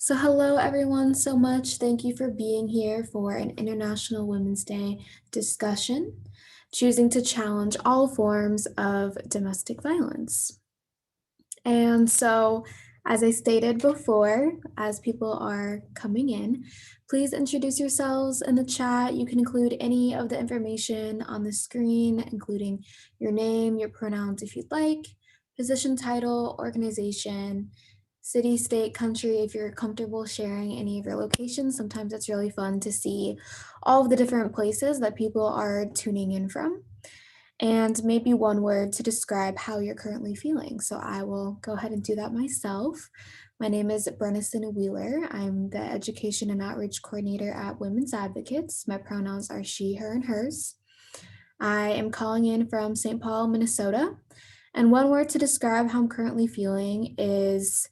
So hello everyone so much. Thank you for being here for an International Women's Day discussion, choosing to challenge all forms of domestic violence. And so, as I stated before, as people are coming in, please introduce yourselves in the chat. You can include any of the information on the screen, including your name, your pronouns if you'd like, position title, organization, city, state, country, if you're comfortable sharing any of your locations. Sometimes it's really fun to see all of the different places that people are tuning in from, and maybe one word to describe how you're currently feeling. So I will go ahead and do that myself. My name is Bernison Wheeler. I'm the Education and Outreach Coordinator at Women's Advocates. My pronouns are she, her, and hers. I am calling in from St. Paul, Minnesota. And one word to describe how I'm currently feeling is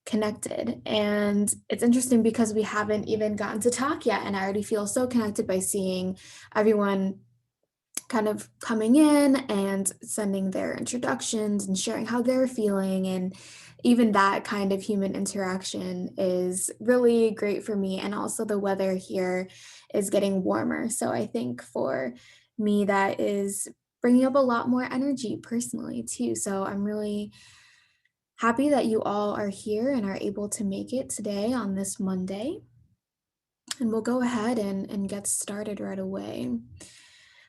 connected. And it's interesting because we haven't even gotten to talk yet, and I already feel so connected by seeing everyone kind of coming in and sending their introductions and sharing how they're feeling. And even that kind of human interaction is really great for me. And also, the weather here is getting warmer. So I think for me, that is bringing up a lot more energy personally, too. So I'm really happy that you all are here and are able to make it today on this Monday. And we'll go ahead and get started right away.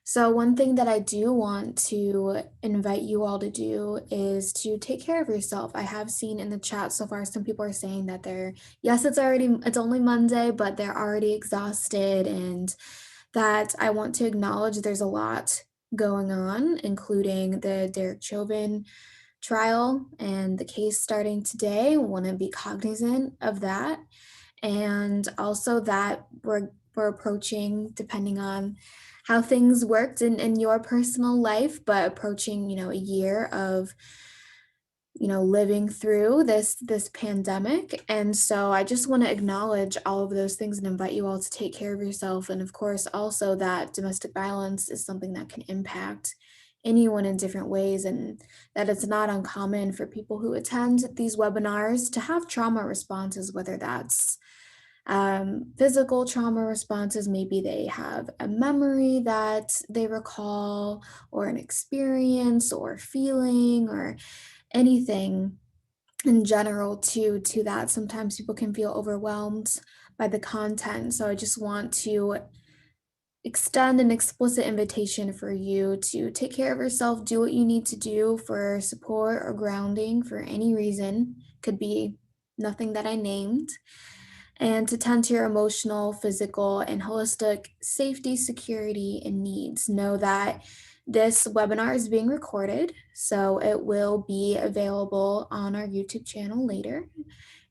So one thing that I do want to invite you all to do is to take care of yourself. I have seen in the chat so far, some people are saying that yes, it's only Monday, but they're already exhausted, and that I want to acknowledge there's a lot going on, including the Derek Chauvin trial and the case starting today. I want to be cognizant of that. And also that we're approaching, depending on how things worked in your personal life, but approaching, a year of, living through this pandemic. And so I just want to acknowledge all of those things and invite you all to take care of yourself. And of course, also that domestic violence is something that can impact anyone in different ways, and that it's not uncommon for people who attend these webinars to have trauma responses, whether that's physical trauma responses. Maybe they have a memory that they recall, or an experience or feeling, or anything in general to that. Sometimes people can feel overwhelmed by the content. So I just want to extend an explicit invitation for you to take care of yourself, do what you need to do for support or grounding for any reason. Could be nothing that I named. And to tend to your emotional, physical, and holistic safety, security, and needs. Know that this webinar is being recorded, so it will be available on our YouTube channel later.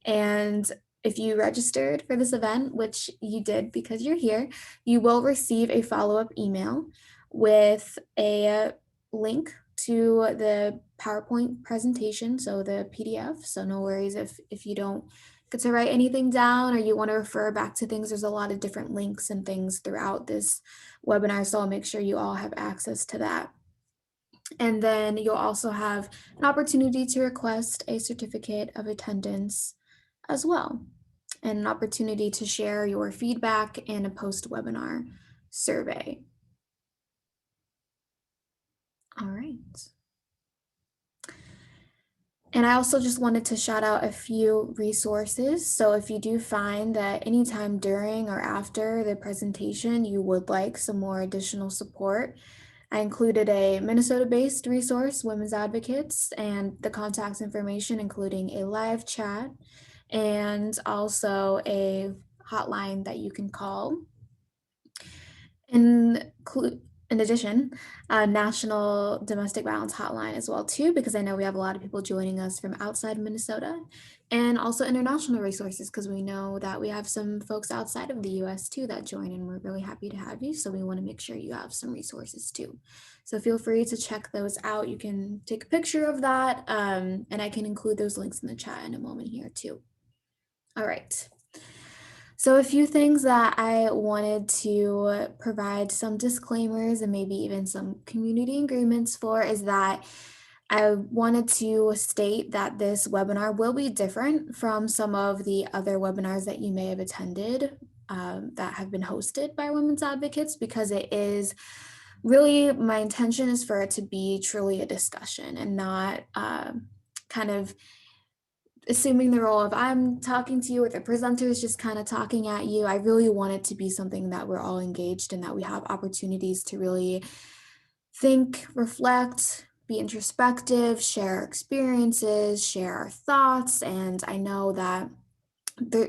And if you registered for this event, which you did because you're here, you will receive a follow-up email with a link to the PowerPoint presentation, so the PDF. So no worries if you don't get to write anything down or you want to refer back to things. There's a lot of different links and things throughout this webinar, so I'll make sure you all have access to that. And then you'll also have an opportunity to request a certificate of attendance as well, and an opportunity to share your feedback in a post-webinar survey. All right. And I also just wanted to shout out a few resources. So if you do find that anytime during or after the presentation you would like some more additional support, I included a Minnesota-based resource, Women's Advocates, and the contact information, including a live chat and also a hotline that you can call. In addition, a national domestic violence hotline as well too, because I know we have a lot of people joining us from outside Minnesota, and also international resources, because we know that we have some folks outside of the US too that join, and we're really happy to have you. So we want to make sure you have some resources too. So feel free to check those out. You can take a picture of that, and I can include those links in the chat in a moment here too. All right. So a few things that I wanted to provide some disclaimers and maybe even some community agreements for is that I wanted to state that this webinar will be different from some of the other webinars that you may have attended that have been hosted by women's advocates, because it is really, my intention is for it to be truly a discussion and not kind of assuming the role of I'm talking to you or the presenter is just kind of talking at you. I really want it to be something that we're all engaged in, that we have opportunities to really think, reflect, be introspective, share our experiences, share our thoughts. And I know that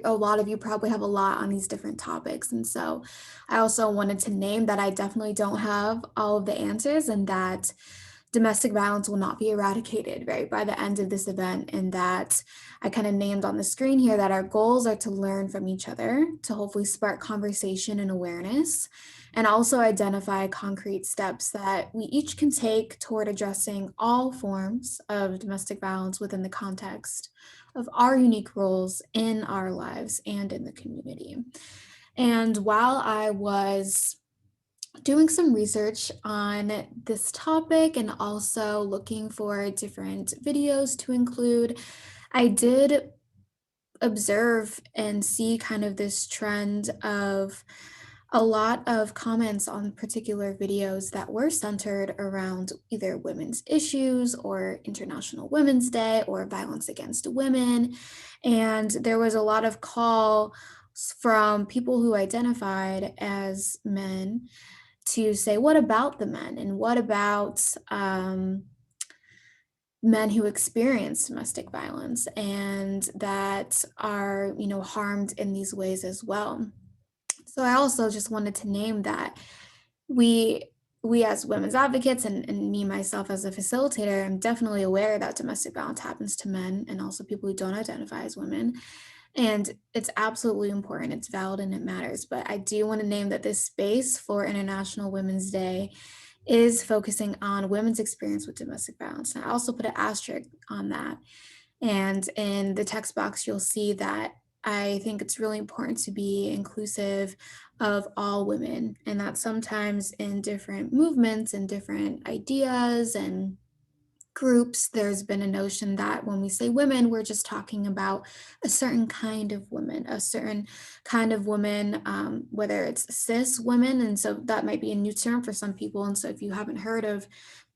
a lot of you probably have a lot on these different topics. And so I also wanted to name that I definitely don't have all of the answers, and that domestic violence will not be eradicated, right, by the end of this event. And that I kind of named on the screen here that our goals are to learn from each other, to hopefully spark conversation and awareness, and also identify concrete steps that we each can take toward addressing all forms of domestic violence within the context of our unique roles in our lives and in the community. And while I was doing some research on this topic and also looking for different videos to include, I did observe and see kind of this trend of a lot of comments on particular videos that were centered around either women's issues or International Women's Day or violence against women. And there was a lot of call from people who identified as men to say, what about the men? And what about men who experience domestic violence and that are, harmed in these ways as well? So I also just wanted to name that we as women's advocates, and me myself as a facilitator, I'm definitely aware that domestic violence happens to men and also people who don't identify as women. And it's absolutely important, it's valid, and it matters. But I do want to name that this space for International Women's Day is focusing on women's experience with domestic violence. And I also put an asterisk on that. And in the text box, you'll see that I think it's really important to be inclusive of all women, and that sometimes in different movements and different ideas and groups, there's been a notion that when we say women, we're just talking about a certain kind of women, whether it's cis women. And so that might be a new term for some people. And so if you haven't heard of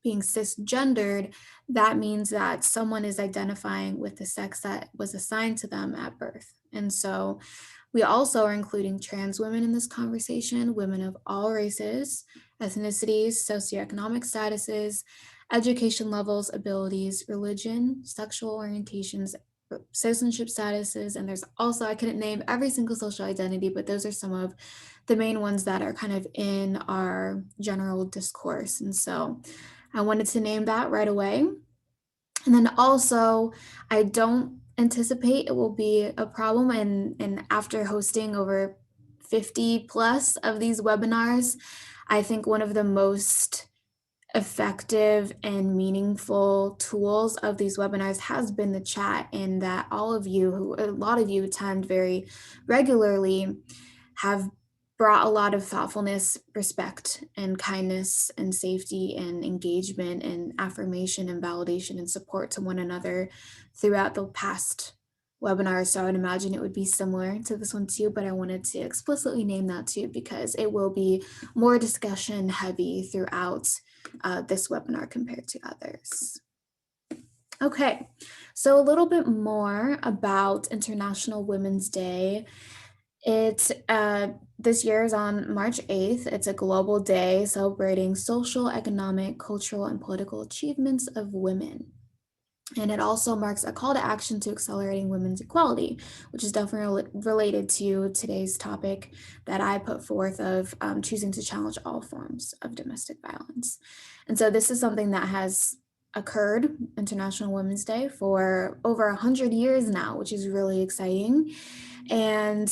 being cisgendered, that means that someone is identifying with the sex that was assigned to them at birth. And so we also are including trans women in this conversation, women of all races, ethnicities, socioeconomic statuses, education levels, abilities, religion, sexual orientations, citizenship statuses, and there's also, I couldn't name every single social identity, but those are some of the main ones that are kind of in our general discourse. And so I wanted to name that right away. And then also, I don't anticipate it will be a problem. And after hosting over 50 plus of these webinars, I think one of the most effective and meaningful tools of these webinars has been the chat, and that a lot of you attend very regularly, have brought a lot of thoughtfulness, respect, and kindness, and safety, and engagement, and affirmation, and validation, and support to one another throughout the past webinars. So I would imagine it would be similar to this one too, but I wanted to explicitly name that too, because it will be more discussion heavy throughout this webinar compared to others. Okay, so a little bit more about International Women's Day. This year is on March 8th. It's a global day celebrating social, economic, cultural, and political achievements of women. And it also marks a call to action to accelerating women's equality, which is definitely related to today's topic that I put forth of choosing to challenge all forms of domestic violence. And so this is something that has occurred, International Women's Day, for over 100 years now, which is really exciting. And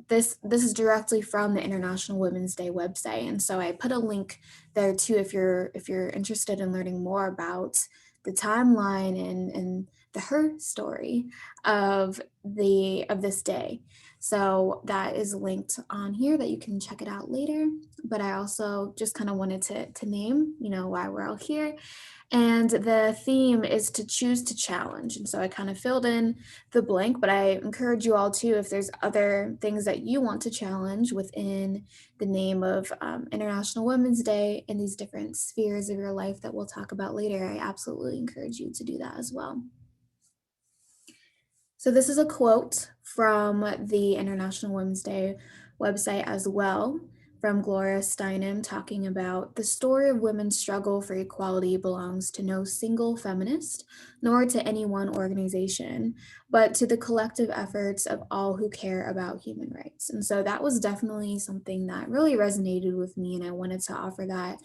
this is directly from the International Women's Day website. And so I put a link there too if you're interested in learning more about the timeline and her story of this day. So that is linked on here that you can check it out later. But I also just kind of wanted to name, why we're all here. And the theme is to choose to challenge. And so I kind of filled in the blank, but I encourage you all too, if there's other things that you want to challenge within the name of International Women's Day in these different spheres of your life that we'll talk about later, I absolutely encourage you to do that as well. So this is a quote from the International Women's Day website as well, from Gloria Steinem, talking about the story of women's struggle for equality belongs to no single feminist, nor to any one organization, but to the collective efforts of all who care about human rights. And so that was definitely something that really resonated with me, and I wanted to offer that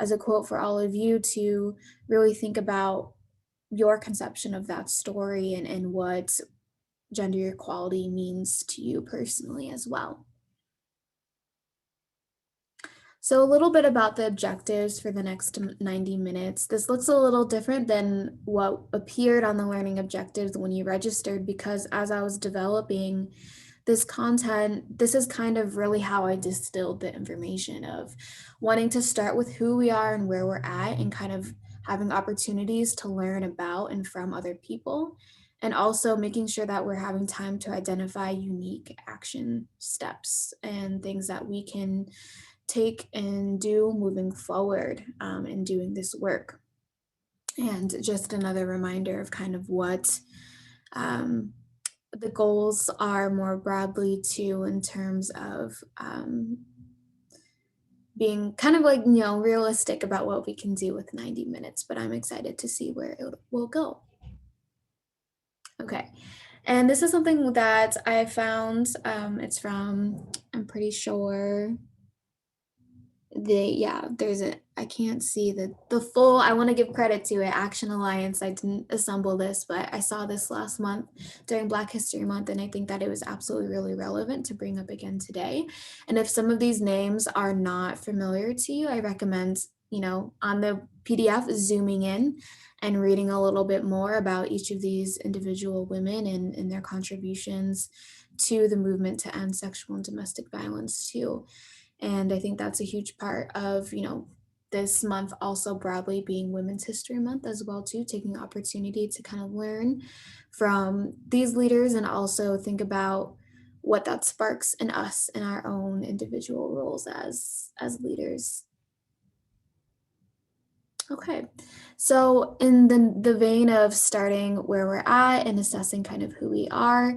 as a quote for all of you to really think about your conception of that story and what gender equality means to you personally as well. So a little bit about the objectives for the next 90 minutes. This looks a little different than what appeared on the learning objectives when you registered, because as I was developing this content, this is kind of really how I distilled the information of wanting to start with who we are and where we're at, and kind of having opportunities to learn about and from other people, and also making sure that we're having time to identify unique action steps and things that we can take and do moving forward in doing this work. And just another reminder of kind of what the goals are more broadly too, in terms of being kind of like, realistic about what we can do with 90 minutes, but I'm excited to see where it will go. Okay. And this is something that I found, it's from, I'm pretty sure, there's I can't see the full, I want to give credit to it, Action Alliance. I didn't assemble this, but I saw this last month during Black History Month, and I think that it was absolutely really relevant to bring up again today. And if some of these names are not familiar to you, I recommend, on the PDF, zooming in and reading a little bit more about each of these individual women and their contributions to the movement to end sexual and domestic violence too. And I think that's a huge part of, this month also broadly being Women's History Month as well too, taking the opportunity to kind of learn from these leaders and also think about what that sparks in us in our own individual roles as leaders. Okay, so in the vein of starting where we're at and assessing kind of who we are,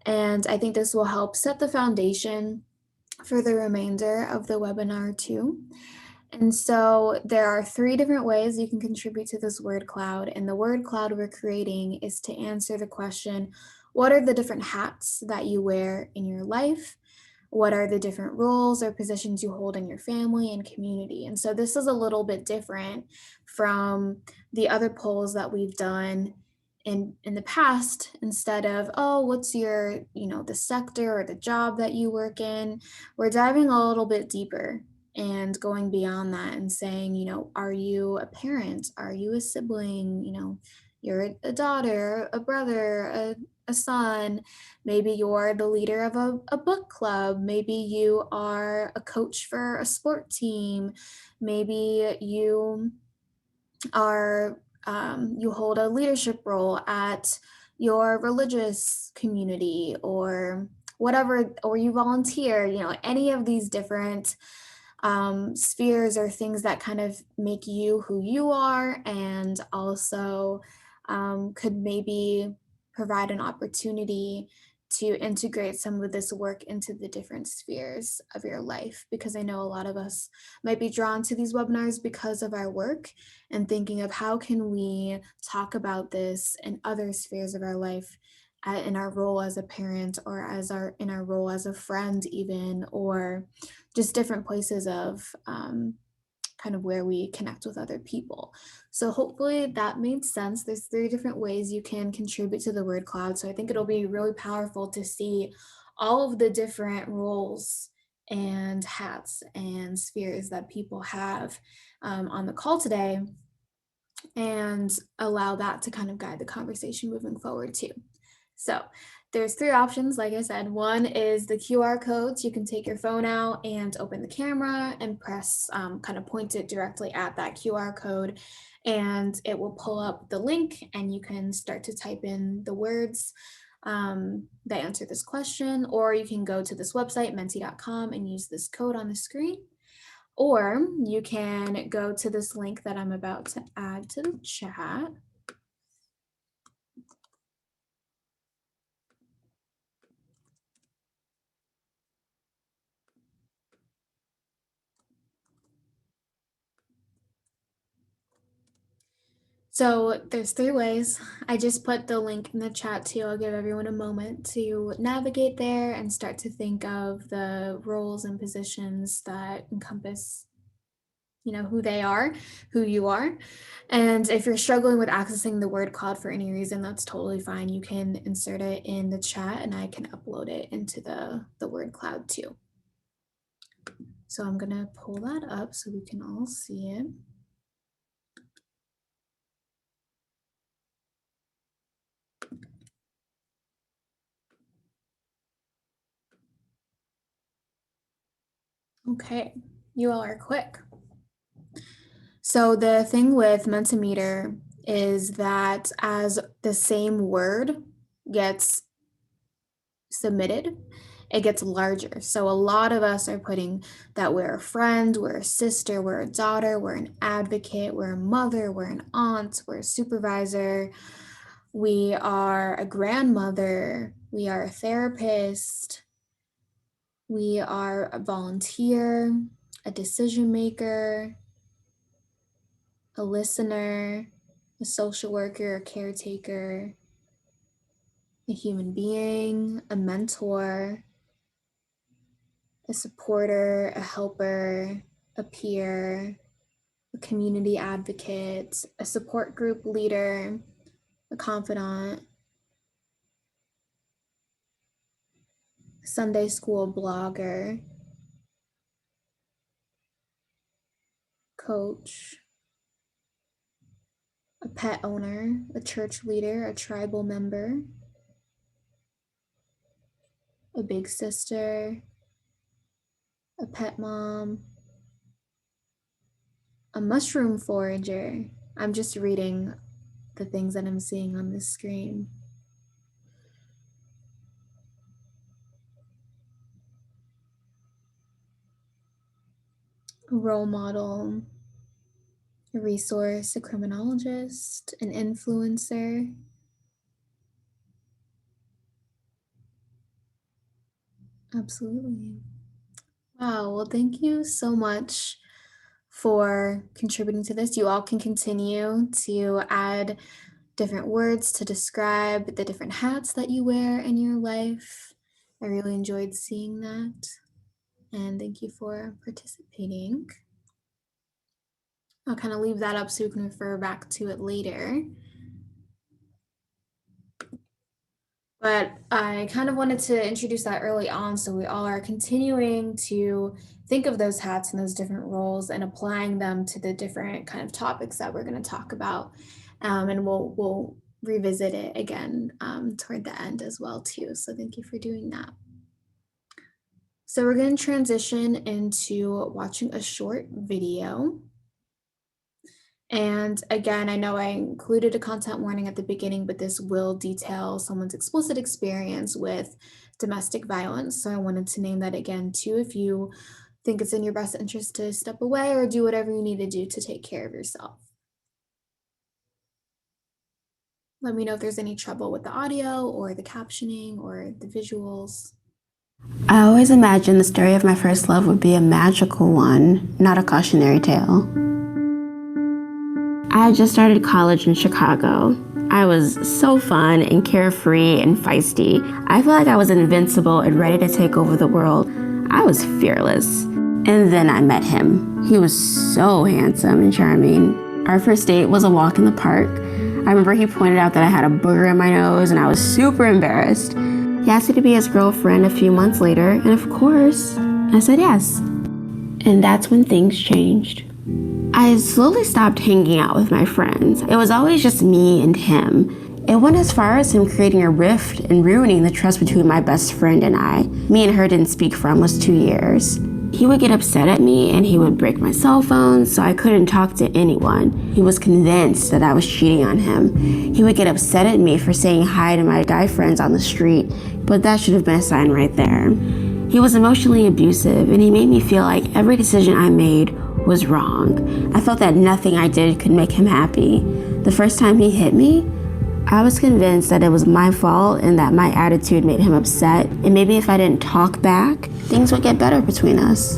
and I think this will help set the foundation for the remainder of the webinar too. And so there are 3 different ways you can contribute to this word cloud. And the word cloud we're creating is to answer the question, what are the different hats that you wear in your life? What are the different roles or positions you hold in your family and community? And so this is a little bit different from the other polls that we've done in the past. Instead of, oh, what's your, the sector or the job that you work in, we're diving a little bit deeper and going beyond that and saying, are you a parent? Are you a sibling? You're a daughter, a brother, a son. Maybe you're the leader of a book club. Maybe you are a coach for a sport team. Maybe you are you hold a leadership role at your religious community or whatever, or you volunteer. Any of these different spheres or things that kind of make you who you are, and also could maybe provide an opportunity to integrate some of this work into the different spheres of your life, because I know a lot of us might be drawn to these webinars because of our work and thinking of how can we talk about this in other spheres of our life, in our role as a parent or in our role as a friend even, or just different places of kind of where we connect with other people. So hopefully that made sense. There's 3 different ways you can contribute to the word cloud. So I think it'll be really powerful to see all of the different roles and hats and spheres that people have on the call today, and allow that to kind of guide the conversation moving forward too. So there's 3 options, like I said. One is the QR codes. You can take your phone out and open the camera and press, kind of point it directly at that QR code, and it will pull up the link, and you can start to type in the words that answer this question, or you can go to this website, menti.com, and use this code on the screen. Or you can go to this link that I'm about to add to the chat. So there's 3 ways. I just put the link in the chat too. I'll give everyone a moment to navigate there and start to think of the roles and positions that encompass, who they are, who you are. And if you're struggling with accessing the word cloud for any reason, that's totally fine. You can insert it in the chat and I can upload it into the word cloud too. So I'm gonna pull that up so we can all see it. Okay, you all are quick. So the thing with Mentimeter is that as the same word gets submitted, it gets larger. So a lot of us are putting that we're a friend, we're a sister, we're a daughter, we're an advocate, we're a mother, we're an aunt, we're a supervisor, we are a grandmother, we are a therapist, we are a volunteer, a decision maker, a listener, a social worker, a caretaker, a human being, a mentor, a supporter, a helper, a peer, a community advocate, a support group leader, a confidant, a Sunday school blogger, coach, a pet owner, a church leader, a tribal member, a big sister, a pet mom, a mushroom forager. I'm just reading the things that I'm seeing on the screen. A role model, a resource, a criminologist, an influencer. Absolutely. Wow, well, thank you so much for contributing to this. You all can continue to add different words to describe the different hats that you wear in your life. I really enjoyed seeing that. And thank you for participating. I'll kind of leave that up so you can refer back to it later. But I kind of wanted to introduce that early on so we all are continuing to think of those hats and those different roles and applying them to the different kind of topics that we're going to talk about. And we'll revisit it again toward the end as well too. So thank you for doing that. So we're going to transition into watching a short video. And again, I know I included a content warning at the beginning, but this will detail someone's explicit experience with domestic violence. So I wanted to name that again too, if you think it's in your best interest to step away or do whatever you need to do to take care of yourself. Let me know if there's any trouble with the audio or the captioning or the visuals. I always imagined the story of my first love would be a magical one, not a cautionary tale. I had just started college in Chicago. I was so fun and carefree and feisty. I felt like I was invincible and ready to take over the world. I was fearless. And then I met him. He was so handsome and charming. Our first date was a walk in the park. I remember he pointed out that I had a booger in my nose and I was super embarrassed. He asked me to be his girlfriend a few months later, and of course, I said yes. And that's when things changed. I slowly stopped hanging out with my friends. It was always just me and him. It went as far as him creating a rift and ruining the trust between my best friend and I. Me and her didn't speak for almost 2 years. He would get upset at me and he would break my cell phone so I couldn't talk to anyone. He was convinced that I was cheating on him. He would get upset at me for saying hi to my guy friends on the street, but that should have been a sign right there. He was emotionally abusive and he made me feel like every decision I made was wrong. I felt that nothing I did could make him happy. The first time he hit me, I was convinced that it was my fault and that my attitude made him upset, and maybe if I didn't talk back, things would get better between us.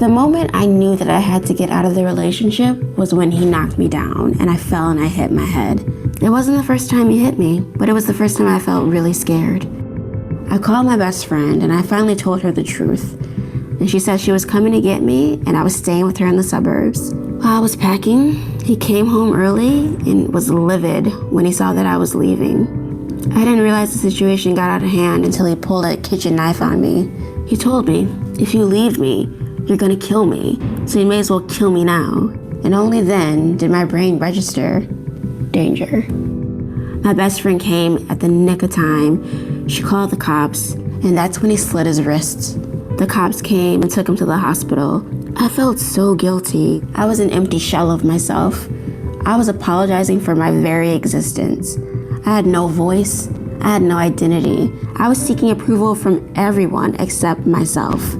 The moment I knew that I had to get out of the relationship was when he knocked me down and I fell and I hit my head. It wasn't the first time he hit me, but it was the first time I felt really scared. I called my best friend and I finally told her the truth. And she said she was coming to get me and I was staying with her in the suburbs. While I was packing, he came home early and was livid when he saw that I was leaving. I didn't realize the situation got out of hand until he pulled a kitchen knife on me. He told me, "If you leave me, you're gonna kill me, so you may as well kill me now." And only then did my brain register danger. My best friend came at the nick of time. She called the cops, and that's when he slit his wrists. The cops came and took him to the hospital. I felt so guilty. I was an empty shell of myself. I was apologizing for my very existence. I had no voice. I had no identity. I was seeking approval from everyone except myself.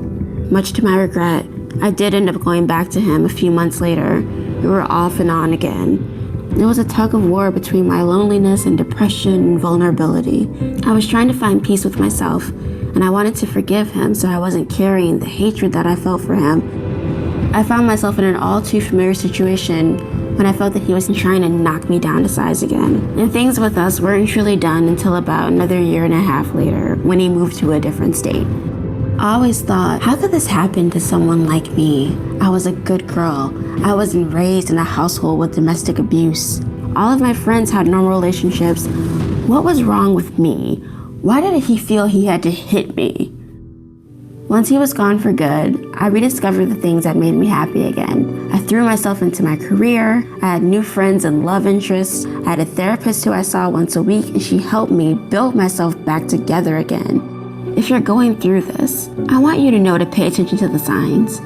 Much to my regret, I did end up going back to him a few months later. We were off and on again. It was a tug of war between my loneliness and depression and vulnerability. I was trying to find peace with myself, and I wanted to forgive him so I wasn't carrying the hatred that I felt for him. I found myself in an all too familiar situation when I felt that he was trying to knock me down to size again. And things with us weren't truly done until about another year and a half later when he moved to a different state. I always thought, how could this happen to someone like me? I was a good girl. I wasn't raised in a household with domestic abuse. All of my friends had normal relationships. What was wrong with me? Why did he feel he had to hit me? Once he was gone for good, I rediscovered the things that made me happy again. I threw myself into my career. I had new friends and love interests. I had a therapist who I saw once a week, and she helped me build myself back together again. If you're going through this, I want you to know to pay attention to the signs.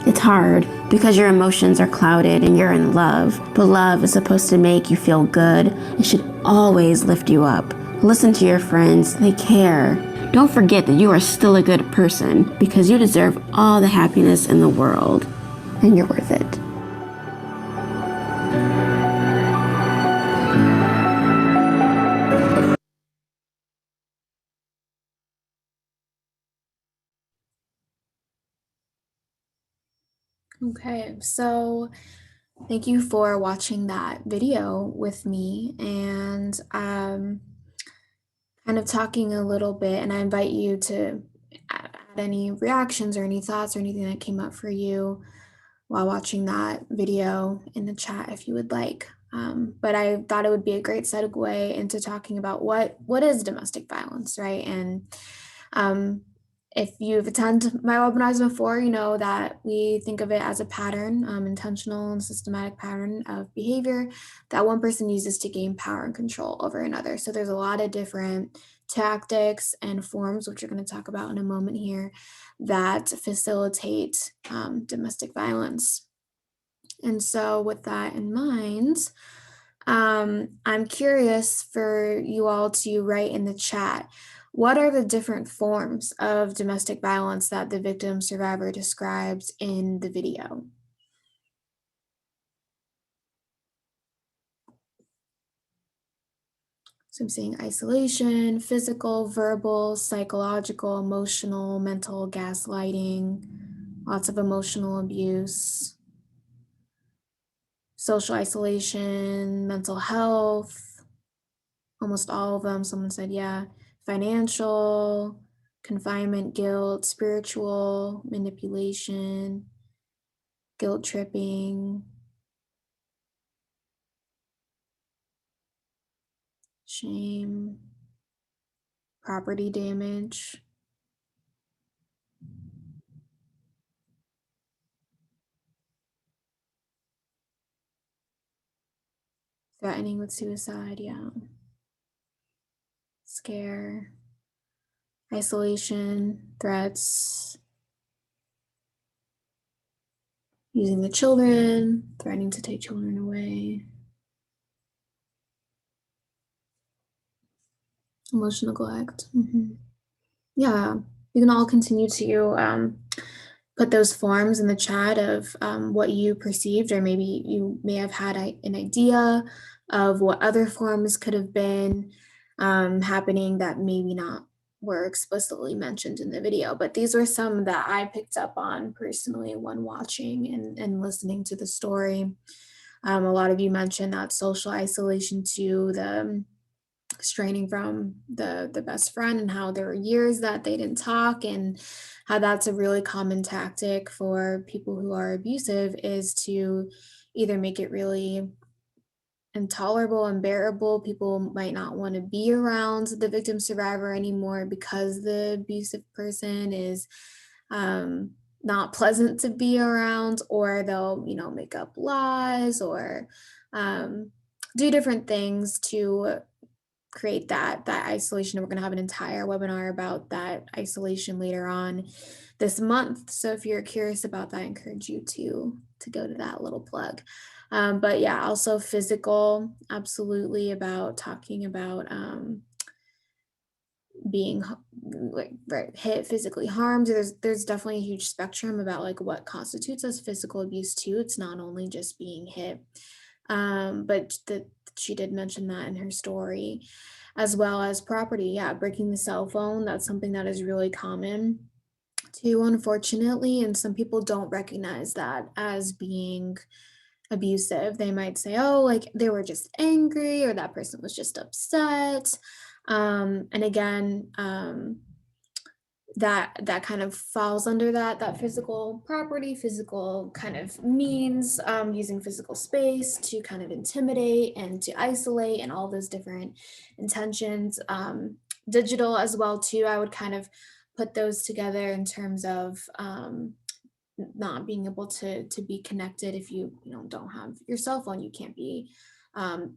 It's hard because your emotions are clouded and you're in love, but love is supposed to make you feel good. It should always lift you up. Listen to your friends, they care. Don't forget that you are still a good person because you deserve all the happiness in the world, and you're worth it. Okay, so thank you for watching that video with me and kind of talking a little bit, and I invite you to add any reactions or any thoughts or anything that came up for you while watching that video in the chat if you would like. But I thought it would be a great segue into talking about what is domestic violence, right? And if you've attended my webinars before, you know that we think of it as a pattern, intentional and systematic pattern of behavior that one person uses to gain power and control over another. So there's a lot of different tactics and forms, which we're going to talk about in a moment here, that facilitate domestic violence. And so with that in mind, I'm curious for you all to write in the chat, what are the different forms of domestic violence that the victim survivor describes in the video? So I'm seeing isolation, physical, verbal, psychological, emotional, mental, gaslighting, lots of emotional abuse, social isolation, mental health, almost all of them. Someone said, yeah, financial, confinement, guilt, spiritual, manipulation, guilt tripping, shame, property damage. Threatening with suicide, yeah. Scare, isolation, threats, using the children, threatening to take children away, emotional neglect. Yeah, you can all continue to put those forms in the chat of what you perceived, or maybe you may have had an idea of what other forms could have been happening that maybe not were explicitly mentioned in the video. But these were some that I picked up on personally when watching and listening to the story. A lot of you mentioned that social isolation too, the straining from the best friend, and how there were years that they didn't talk, and how that's a really common tactic for people who are abusive, is to either make it really intolerable, unbearable. People might not want to be around the victim survivor anymore because the abusive person is not pleasant to be around, or they'll, make up lies, or um, do different things to create that isolation. And we're going to have an entire webinar about that isolation later on this month. So if you're curious about that, I encourage you to go to that little plug. But yeah, also physical, absolutely, about talking about being like hit, physically harmed. There's definitely a huge spectrum about like what constitutes as physical abuse too. It's not only just being hit, but she did mention that in her story, as well as property. Yeah, breaking the cell phone. That's something that is really common too, unfortunately. And some people don't recognize that as being abusive. They might say, oh, like they were just angry, or that person was just upset. And again, that kind of falls under that physical property, physical kind of means, using physical space to kind of intimidate and to isolate, and all those different intentions. Digital as well too, I would kind of put those together in terms of not being able to be connected. If you don't have your cell phone, you can't be.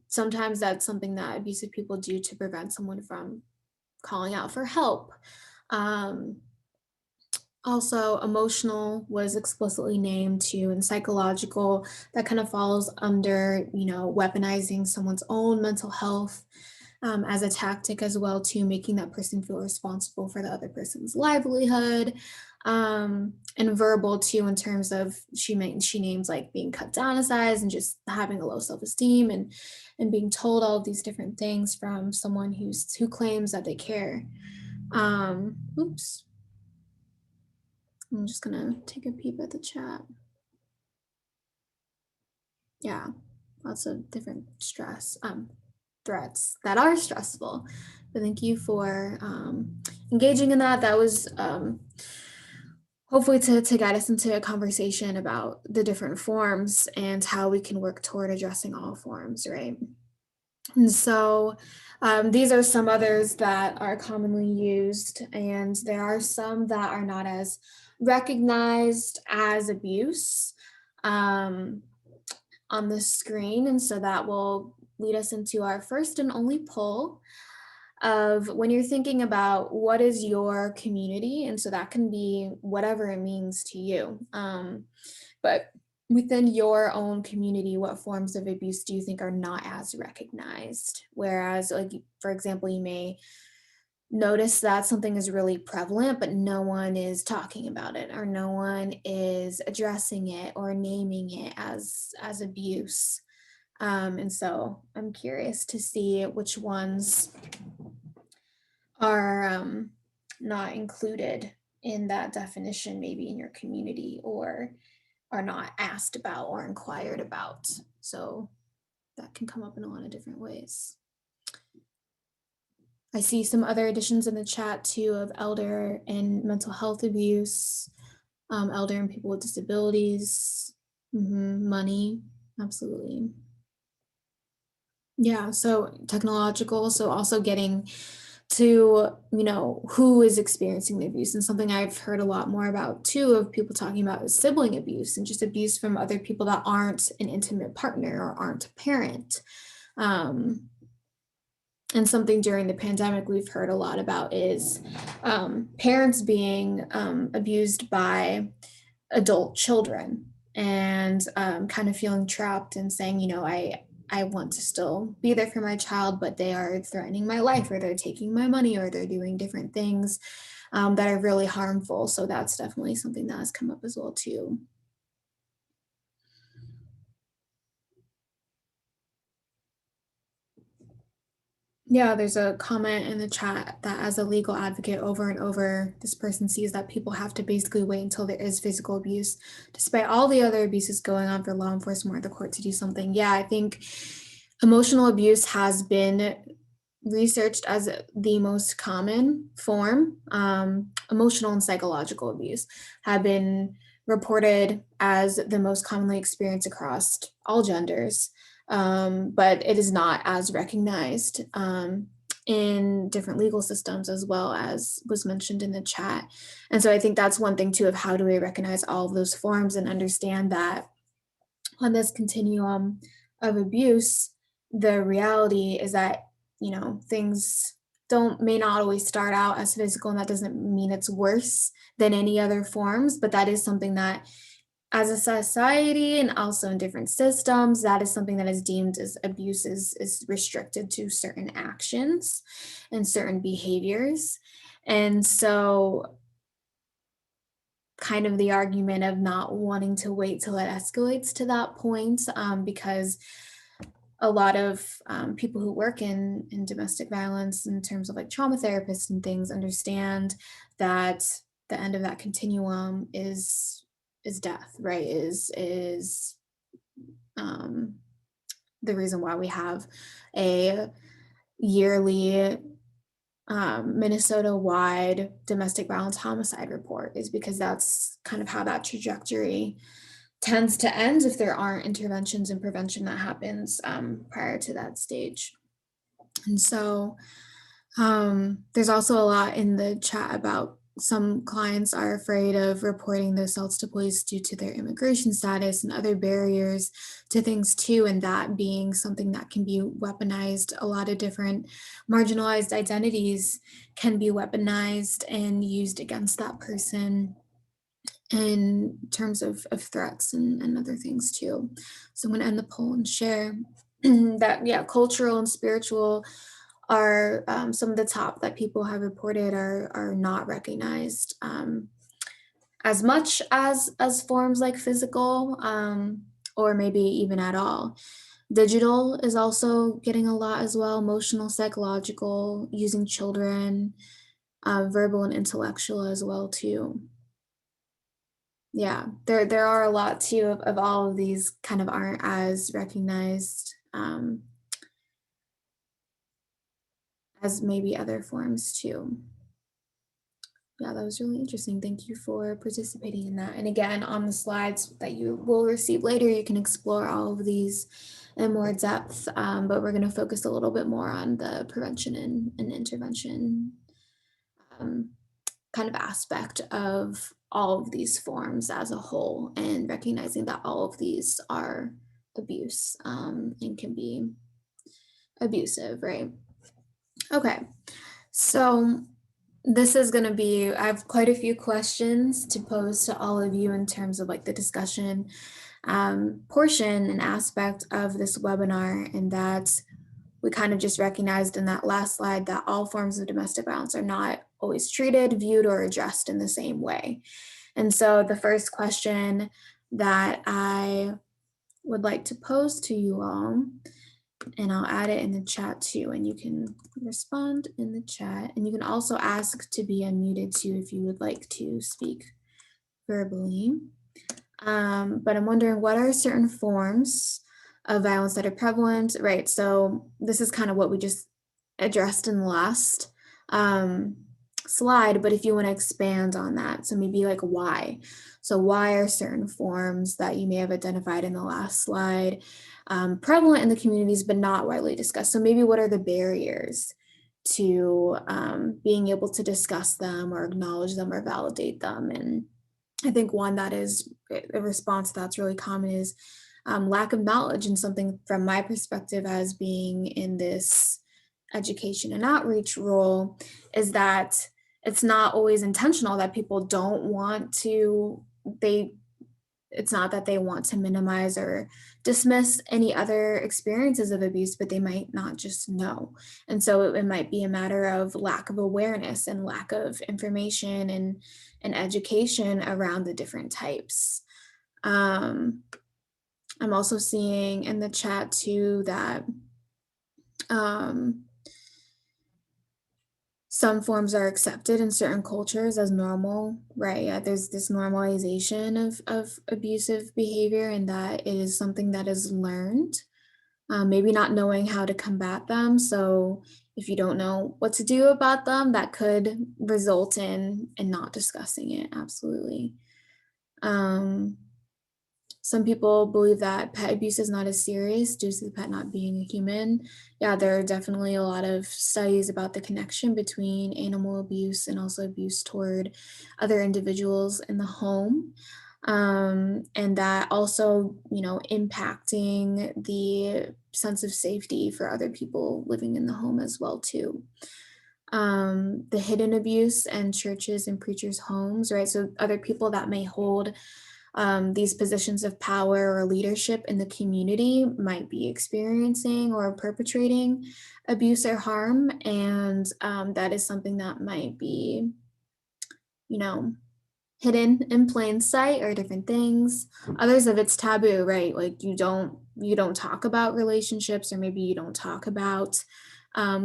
Sometimes that's something that abusive people do to prevent someone from calling out for help. um, Also, emotional was explicitly named too, and psychological, that kind of falls under, weaponizing someone's own mental health as a tactic as well, to making that person feel responsible for the other person's livelihood. And verbal too, in terms of she names like being cut down in size and just having a low self-esteem, and being told all of these different things from someone who claims that they care. Oops. I'm just gonna take a peep at the chat. Yeah, lots of different threats that are stressful. But thank you for engaging in that. That was hopefully to guide us into a conversation about the different forms and how we can work toward addressing all forms, right? And so these are some others that are commonly used, and there are some that are not as recognized as abuse on the screen. And so that will lead us into our first and only poll of, when you're thinking about what is your community, and so that can be whatever it means to you. But within your own community, what forms of abuse do you think are not as recognized? Whereas, like, for example, you may notice that something is really prevalent, but no one is talking about it, or no one is addressing it or naming it as abuse. And so I'm curious to see which ones are not included in that definition, maybe in your community, or are not asked about or inquired about. So that can come up in a lot of different ways. I see some other additions in the chat too, of elder and mental health abuse, elder and people with disabilities, money, absolutely. Yeah, so technological, so also getting to, who is experiencing the abuse. And something I've heard a lot more about too, of people talking about, is sibling abuse, and just abuse from other people that aren't an intimate partner or aren't a parent. And something during the pandemic we've heard a lot about is parents being abused by adult children, and kind of feeling trapped and saying, I want to still be there for my child, but they are threatening my life, or they're taking my money, or they're doing different things that are really harmful. So that's definitely something that has come up as well too. Yeah, there's a comment in the chat that as a legal advocate, over and over, this person sees that people have to basically wait until there is physical abuse, despite all the other abuses going on, for law enforcement or the court to do something. Yeah, I think emotional abuse has been researched as the most common form. Emotional and psychological abuse have been reported as the most commonly experienced across all genders, but it is not as recognized in different legal systems, as well as was mentioned in the chat. And so I think that's one thing too, of how do we recognize all of those forms and understand that on this continuum of abuse, the reality is that, things may not always start out as physical, and that doesn't mean it's worse than any other forms, but that is something that, as a society and also in different systems, that is something that is deemed as abuse, is restricted to certain actions and certain behaviors. And so kind of the argument of not wanting to wait till it escalates to that point, because a lot of people who work in domestic violence, in terms of like trauma therapists and things, understand that the end of that continuum is death, right? Is the reason why we have a yearly Minnesota-wide domestic violence homicide report, is because that's kind of how that trajectory tends to end if there aren't interventions and prevention that happens prior to that stage. And so there's also a lot in the chat about some clients are afraid of reporting the assaults to police due to their immigration status and other barriers to things too, and that being something that can be weaponized. A lot of different marginalized identities can be weaponized and used against that person in terms of threats and other things too. So I'm going to end the poll and share that, yeah, cultural and spiritual are some of the top that people have reported are not recognized as much as forms like physical, or maybe even at all. Digital is also getting a lot as well, emotional, psychological, using children, verbal and intellectual as well too. Yeah, there are a lot too of all of these kind of aren't as recognized as maybe other forms too. Yeah, that was really interesting. Thank you for participating in that. And again, on the slides that you will receive later, you can explore all of these in more depth, but we're going to focus a little bit more on the prevention and intervention kind of aspect of all of these forms as a whole, and recognizing that all of these are abuse and can be abusive, right? Okay, so this is going to be, I have quite a few questions to pose to all of you in terms of like the discussion portion and aspect of this webinar, and that we kind of just recognized in that last slide that all forms of domestic violence are not always treated, viewed, or addressed in the same way. And so the first question that I would like to pose to you all, and I'll add it in the chat too, and you can respond in the chat, and you can also ask to be unmuted too if you would like to speak verbally. But I'm wondering, what are certain forms of violence that are prevalent, right? So this is kind of what we just addressed in the last slide, but if you want to expand on that, so maybe like why. So why are certain forms that you may have identified in the last slide prevalent in the communities but not widely discussed? So maybe what are the barriers to being able to discuss them or acknowledge them or validate them? And I think one that is a response that's really common is lack of knowledge, and something from my perspective as being in this education and outreach role is that it's not always intentional that people don't want to they it's not that they want to minimize or dismiss any other experiences of abuse, but they might not just know. And so it might be a matter of lack of awareness and lack of information and education around the different types. Um, I'm also seeing in the chat too that um, some forms are accepted in certain cultures as normal, right? Yeah, there's this normalization of abusive behavior, and that it is something that is learned, maybe not knowing how to combat them. So if you don't know what to do about them, that could result in not discussing it. Absolutely. Um, some people believe that pet abuse is not as serious due to the pet not being a human. Yeah, there are definitely a lot of studies about the connection between animal abuse and also abuse toward other individuals in the home. And that also, impacting the sense of safety for other people living in the home as well, too. The hidden abuse and churches and preachers' homes, right? So other people that may hold these positions of power or leadership in the community might be experiencing or perpetrating abuse or harm. And that is something that might be, you know, hidden in plain sight or different things. Others of it's taboo, right? Like you don't talk about relationships, or maybe you don't talk about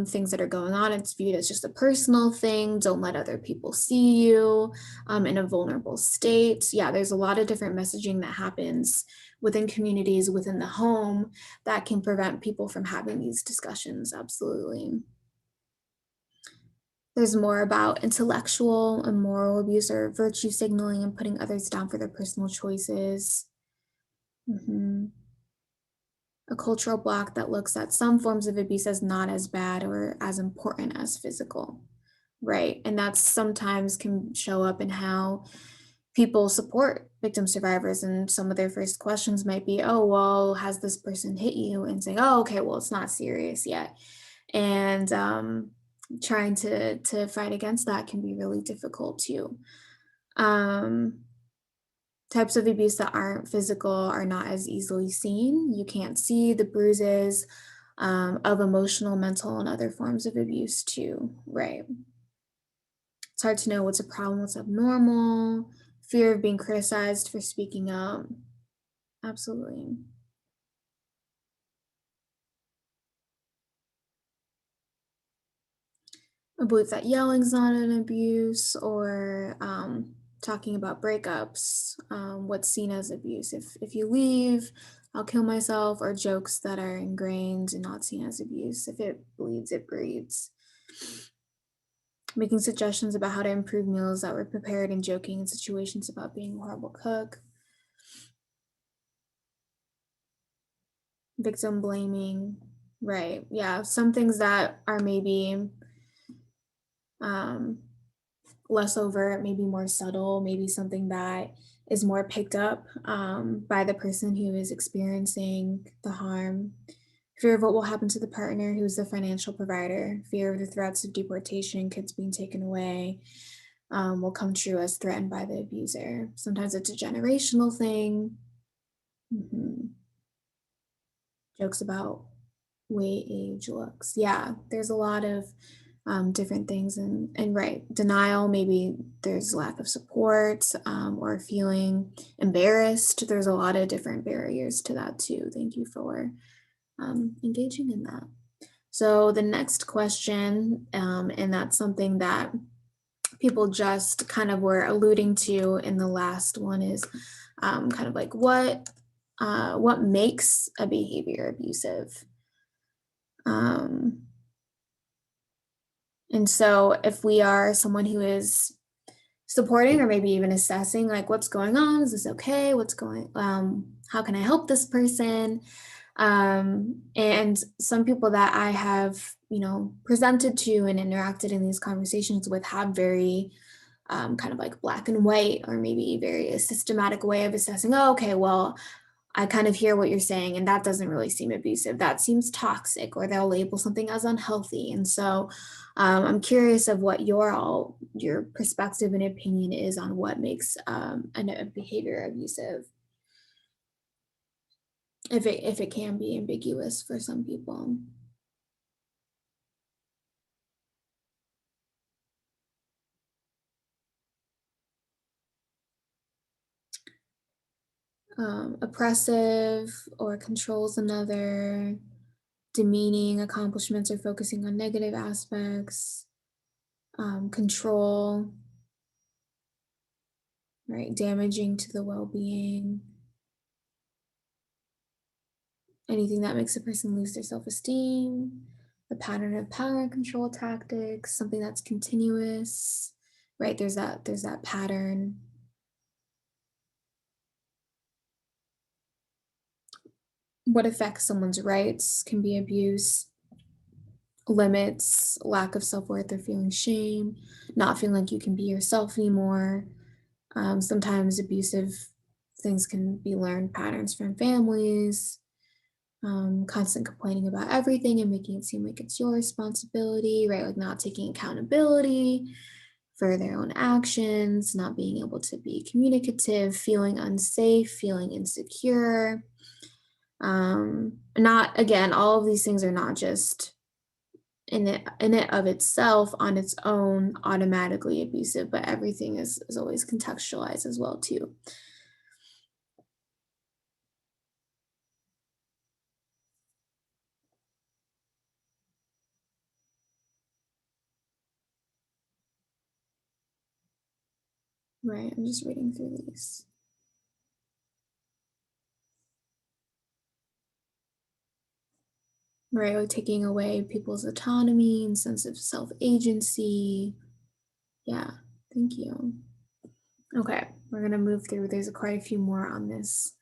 things that are going on. It's viewed as just a personal thing. Don't let other people see you in a vulnerable state. Yeah, there's a lot of different messaging that happens within communities, within the home, that can prevent people from having these discussions. Absolutely. There's more about intellectual and moral abuse or virtue signaling and putting others down for their personal choices. Mhm. A cultural block that looks at some forms of abuse as not as bad or as important as physical, right? And that sometimes can show up in how people support victim survivors. And some of their first questions might be, oh, well, has this person hit you? And saying, oh, okay, well, it's not serious yet. And trying to fight against that can be really difficult too. Um, Types of abuse that aren't physical are not as easily seen. You can't see the bruises of emotional, mental, and other forms of abuse too, right? It's hard to know what's a problem, what's abnormal, fear of being criticized for speaking up. Absolutely. I believe that yelling's not an abuse, or talking about breakups, what's seen as abuse. If you leave, I'll kill myself, or jokes that are ingrained and not seen as abuse. If it bleeds, it breeds. Making suggestions about how to improve meals that were prepared, and joking in situations about being a horrible cook. Victim blaming. Right. Yeah. Some things that are maybe um, less overt, maybe more subtle, maybe something that is more picked up by the person who is experiencing the harm. Fear of what will happen to the partner who's the financial provider, fear of the threats of deportation, kids being taken away, will come true as threatened by the abuser. Sometimes it's a generational thing. Mhm. Jokes about way age looks. Yeah, there's a lot of different things, and right, denial, maybe there's lack of support, or feeling embarrassed. There's a lot of different barriers to that too. Thank you for engaging in that. So the next question, and that's something that people just kind of were alluding to in the last one, is kind of like what makes a behavior abusive. Um, and so if we are someone who is supporting or maybe even assessing, like, what's going on, is this okay, how can I help this person, and some people that I have presented to and interacted in these conversations with have very kind of like black and white, or maybe very a systematic way of assessing, oh, okay, well, I kind of hear what you're saying, and that doesn't really seem abusive. That seems toxic, or they'll label something as unhealthy. And so I'm curious of what your perspective and opinion is on what makes a behavior abusive, if it can be ambiguous for some people. Oppressive or controls another, demeaning accomplishments or focusing on negative aspects, control, right? Damaging to the well-being, anything that makes a person lose their self-esteem, a pattern of power and control tactics, something that's continuous, right? There's that pattern. What affects someone's rights can be abuse, limits, lack of self-worth or feeling shame, not feeling like you can be yourself anymore. Sometimes abusive things can be learned patterns from families, constant complaining about everything and making it seem like it's your responsibility, right? Like not taking accountability for their own actions, not being able to be communicative, feeling unsafe, feeling insecure. Not, again, all of these things are not just in it of itself on its own automatically abusive, but everything is always contextualized as well too. Right, I'm just reading through these. Right, like taking away people's autonomy and sense of self-agency. Yeah, thank you. Okay, we're gonna move through. There's quite a few more on this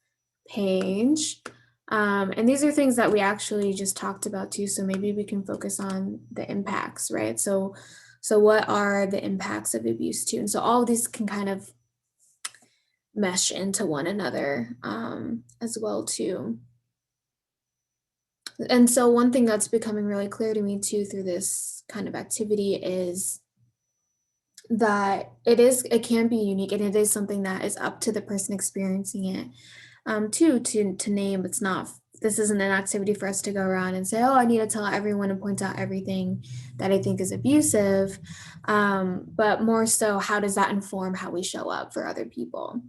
page. And these are things that we actually just talked about too, so maybe we can focus on the impacts, right? So what are the impacts of abuse too? And so all of these can kind of mesh into one another as well too. And so one thing that's becoming really clear to me too through this kind of activity is that it can be unique, and it is something that is up to the person experiencing it to name. This isn't an activity for us to go around and say, oh, I need to tell everyone and point out everything that I think is abusive, but more so, how does that inform how we show up for other people?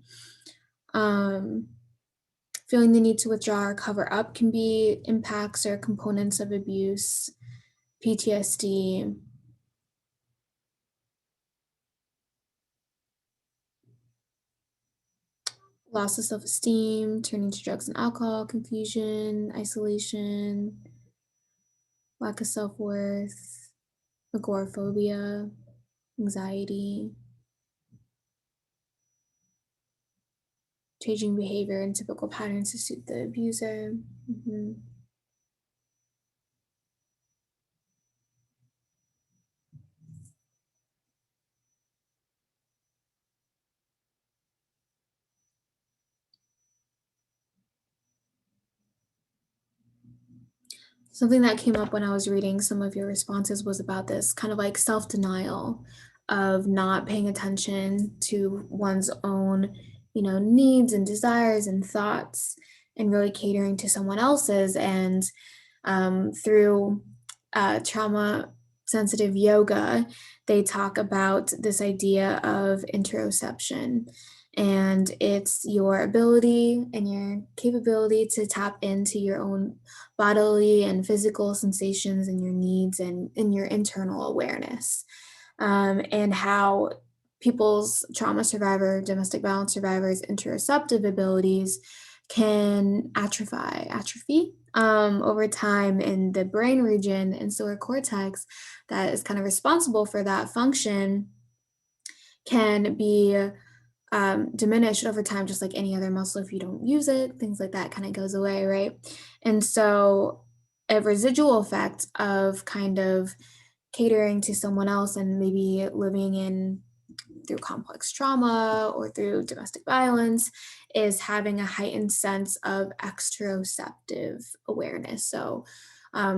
Feeling the need to withdraw or cover up can be impacts or components of abuse. PTSD, loss of self-esteem, turning to drugs and alcohol, confusion, isolation, lack of self-worth, agoraphobia, anxiety, changing behavior and typical patterns to suit the abuser. Something that came up when I was reading some of your responses was about this kind of like self-denial of not paying attention to one's own, needs and desires and thoughts, and really catering to someone else's. And through trauma sensitive yoga, they talk about this idea of interoception. And it's your ability and your capability to tap into your own bodily and physical sensations and your needs and in your internal awareness. And how people's trauma survivor, domestic violence survivors, interoceptive abilities can atrophy over time in the brain region and solar cortex that is kind of responsible for that function can be diminished over time, just like any other muscle. If you don't use it, things like that kind of goes away, right? And so a residual effect of kind of catering to someone else and maybe living in through complex trauma or through domestic violence is having a heightened sense of extraoceptive awareness. So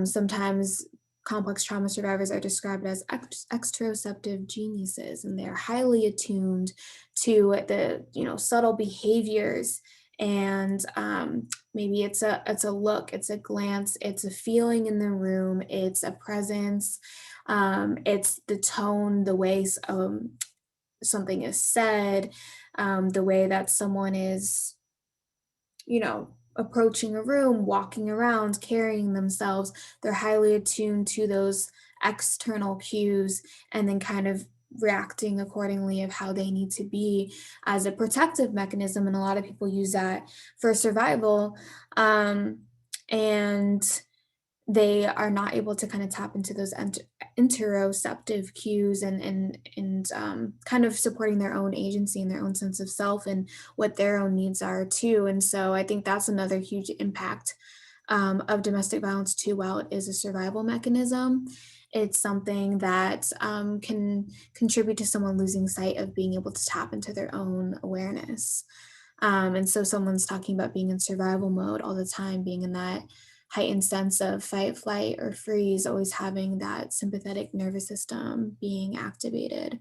sometimes complex trauma survivors are described as extraoceptive geniuses, and they're highly attuned to the subtle behaviors and maybe it's a look, it's a glance, it's a feeling in the room, it's a presence, it's the tone, the way something is said, the way that someone is, approaching a room, walking around, carrying themselves. They're highly attuned to those external cues and then kind of reacting accordingly of how they need to be as a protective mechanism. And a lot of people use that for survival. And they are not able to kind of tap into those interoceptive cues and kind of supporting their own agency and their own sense of self and what their own needs are too. And so I think that's another huge impact of domestic violence too. While it is a survival mechanism, it's something that can contribute to someone losing sight of being able to tap into their own awareness. And so someone's talking about being in survival mode all the time, being in that heightened sense of fight, flight, or freeze, always having that sympathetic nervous system being activated.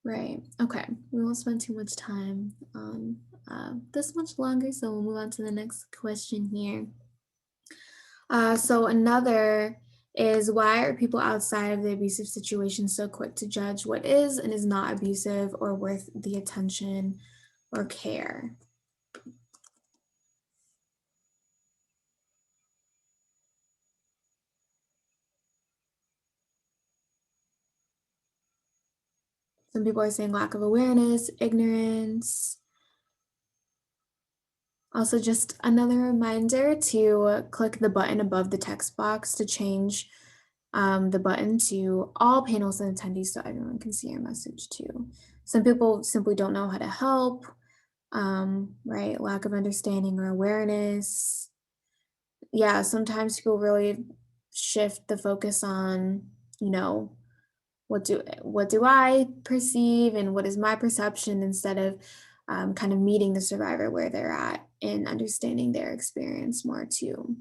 Right. Okay. We won't spend too much time on this much longer, so we'll move on to the next question here. So another is, why are people outside of the abusive situation so quick to judge what is and is not abusive or worth the attention or care? Some people are saying lack of awareness, ignorance. Also, just another reminder to click the button above the text box to change the button to all panels and attendees so everyone can see your message too. Some people simply don't know how to help, right? Lack of understanding or awareness. Yeah, sometimes people really shift the focus on, you know, what do I perceive and what is my perception, instead of kind of meeting the survivor where they're at and understanding their experience more too.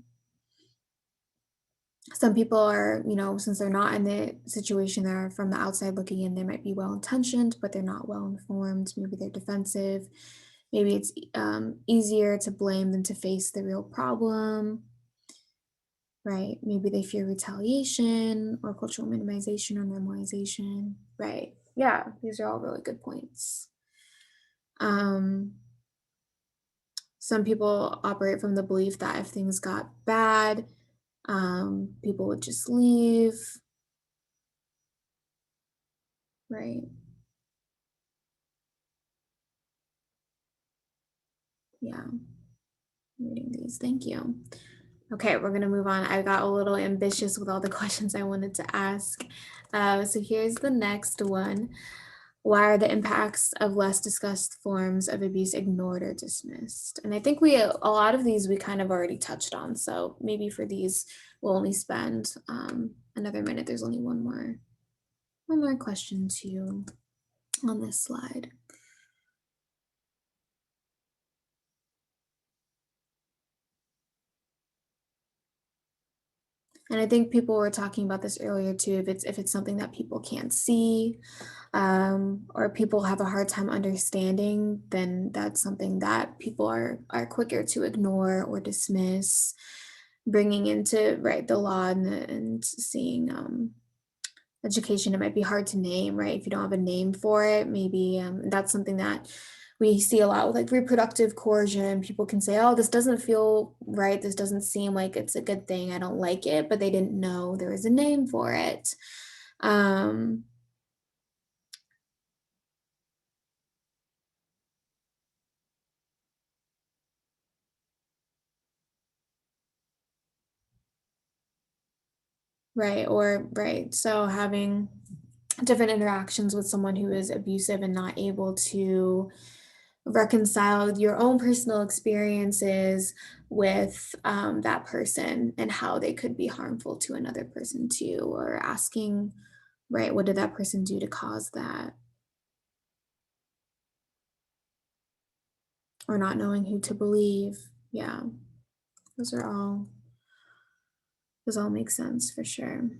Some people are, since they're not in the situation, they're from the outside looking in, they might be well intentioned, but they're not well informed. Maybe they're defensive. Maybe it's easier to blame than to face the real problem, right? Maybe they fear retaliation or cultural minimization or normalization, right? Yeah, these are all really good points. Um, some people operate from the belief that if things got bad, people would just leave, right? Yeah, reading these. Thank you. Okay, we're gonna move on. I got a little ambitious with all the questions I wanted to ask. So here's the next one. Why are the impacts of less discussed forms of abuse ignored or dismissed? And I think a lot of these we kind of already touched on. So maybe for these, we'll only spend another minute. There's only one more question to on this slide. And I think people were talking about this earlier too. If it's something that people can't see, or people have a hard time understanding, then that's something that people are quicker to ignore or dismiss, bringing into right the law and seeing education. It might be hard to name, right? If you don't have a name for it, maybe that's something that we see a lot with like reproductive coercion. People can say, oh, this doesn't feel right. This doesn't seem like it's a good thing. I don't like it, but they didn't know there was a name for it. Um, right. Or, right. So having different interactions with someone who is abusive and not able to reconcile your own personal experiences with that person and how they could be harmful to another person too, or asking, right, what did that person do to cause that, or not knowing who to believe. Yeah, those are all, those all make sense for sure.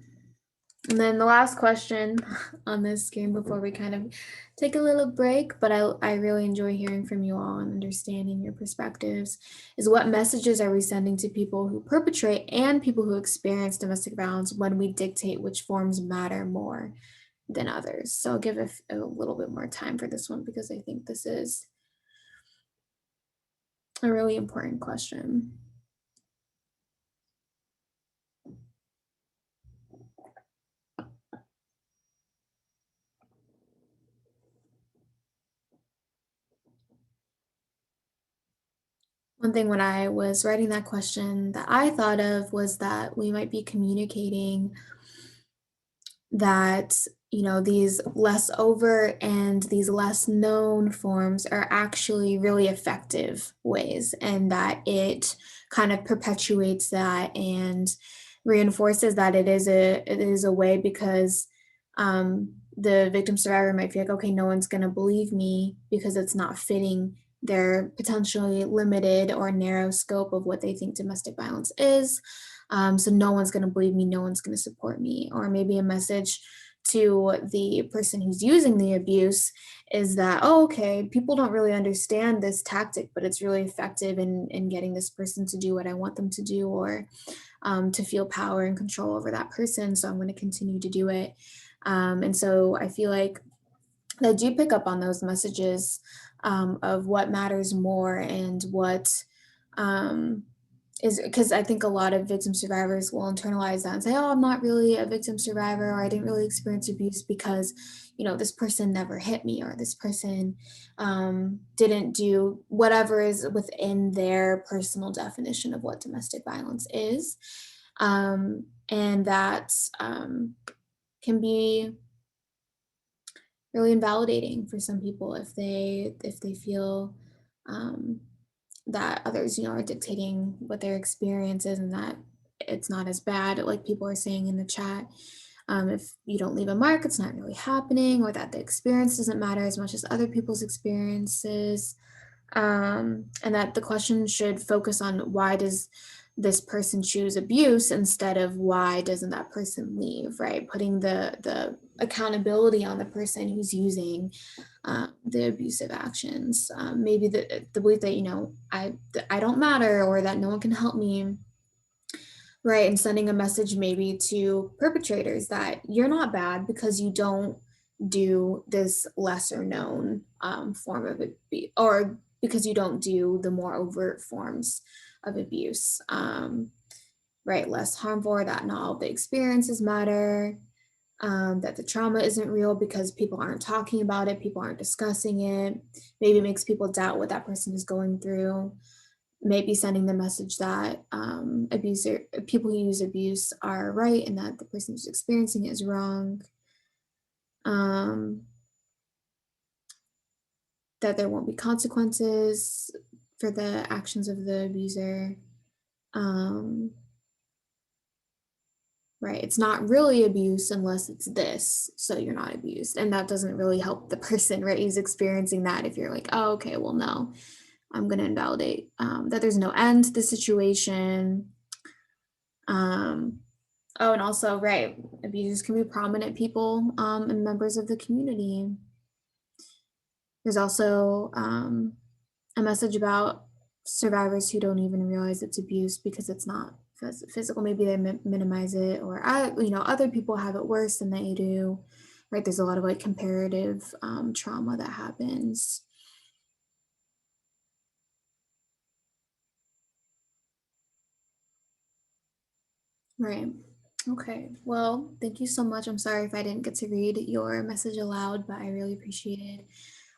And then the last question on this game before we kind of take a little break, but I really enjoy hearing from you all and understanding your perspectives, is what messages are we sending to people who perpetrate and people who experience domestic violence when we dictate which forms matter more than others? So I'll give a little bit more time for this one because I think this is a really important question. One thing when I was writing that question that I thought of was that we might be communicating that, you know, these less overt and these less known forms are actually really effective ways, and that it kind of perpetuates that and reinforces that it is a way, because the victim survivor might feel like, okay, no one's going to believe me because it's not fitting their potentially limited or narrow scope of what they think domestic violence is. So no one's going to believe me, no one's going to support me. Or maybe a message to the person who's using the abuse is that, oh, okay, people don't really understand this tactic, but it's really effective in getting this person to do what I want them to do, or to feel power and control over that person. So I'm going to continue to do it. And so I feel like I do pick up on those messages of what matters more and what is, because I think a lot of victim survivors will internalize that and say, oh, I'm not really a victim survivor, or I didn't really experience abuse because, you know, this person never hit me, or this person didn't do whatever is within their personal definition of what domestic violence is. And that can be really invalidating for some people if they feel um, that others, you know, are dictating what their experience is, and that it's not as bad, like people are saying in the chat. If you don't leave a mark, it's not really happening, or that the experience doesn't matter as much as other people's experiences. And that the question should focus on, why does this person choose abuse, instead of why doesn't that person leave, right? Putting the accountability on the person who's using the abusive actions. Maybe the belief that, you know, I don't matter, or that no one can help me, right? And sending a message maybe to perpetrators that you're not bad because you don't do this lesser known form of abuse, or because you don't do the more overt forms of abuse, right? Less harmful, or that not all the experiences matter, that the trauma isn't real because people aren't talking about it, people aren't discussing it. Maybe it makes people doubt what that person is going through. Maybe sending the message that people who use abuse are right, and that the person who's experiencing it is wrong. That there won't be consequences for the actions of the abuser. Um, right, it's not really abuse unless it's this, so you're not abused, and that doesn't really help the person, right, who's experiencing that. If you're like, oh, okay, well, no, I'm going to invalidate that there's no end to the situation. Oh, and also, right, abusers can be prominent people and members of the community. There's also a message about survivors who don't even realize it's abuse because it's not physical. Maybe they minimize it, or you know, other people have it worse than they do. Right? There's a lot of like comparative trauma that happens. Right. Okay. Well, thank you so much. I'm sorry if I didn't get to read your message aloud, but I really appreciated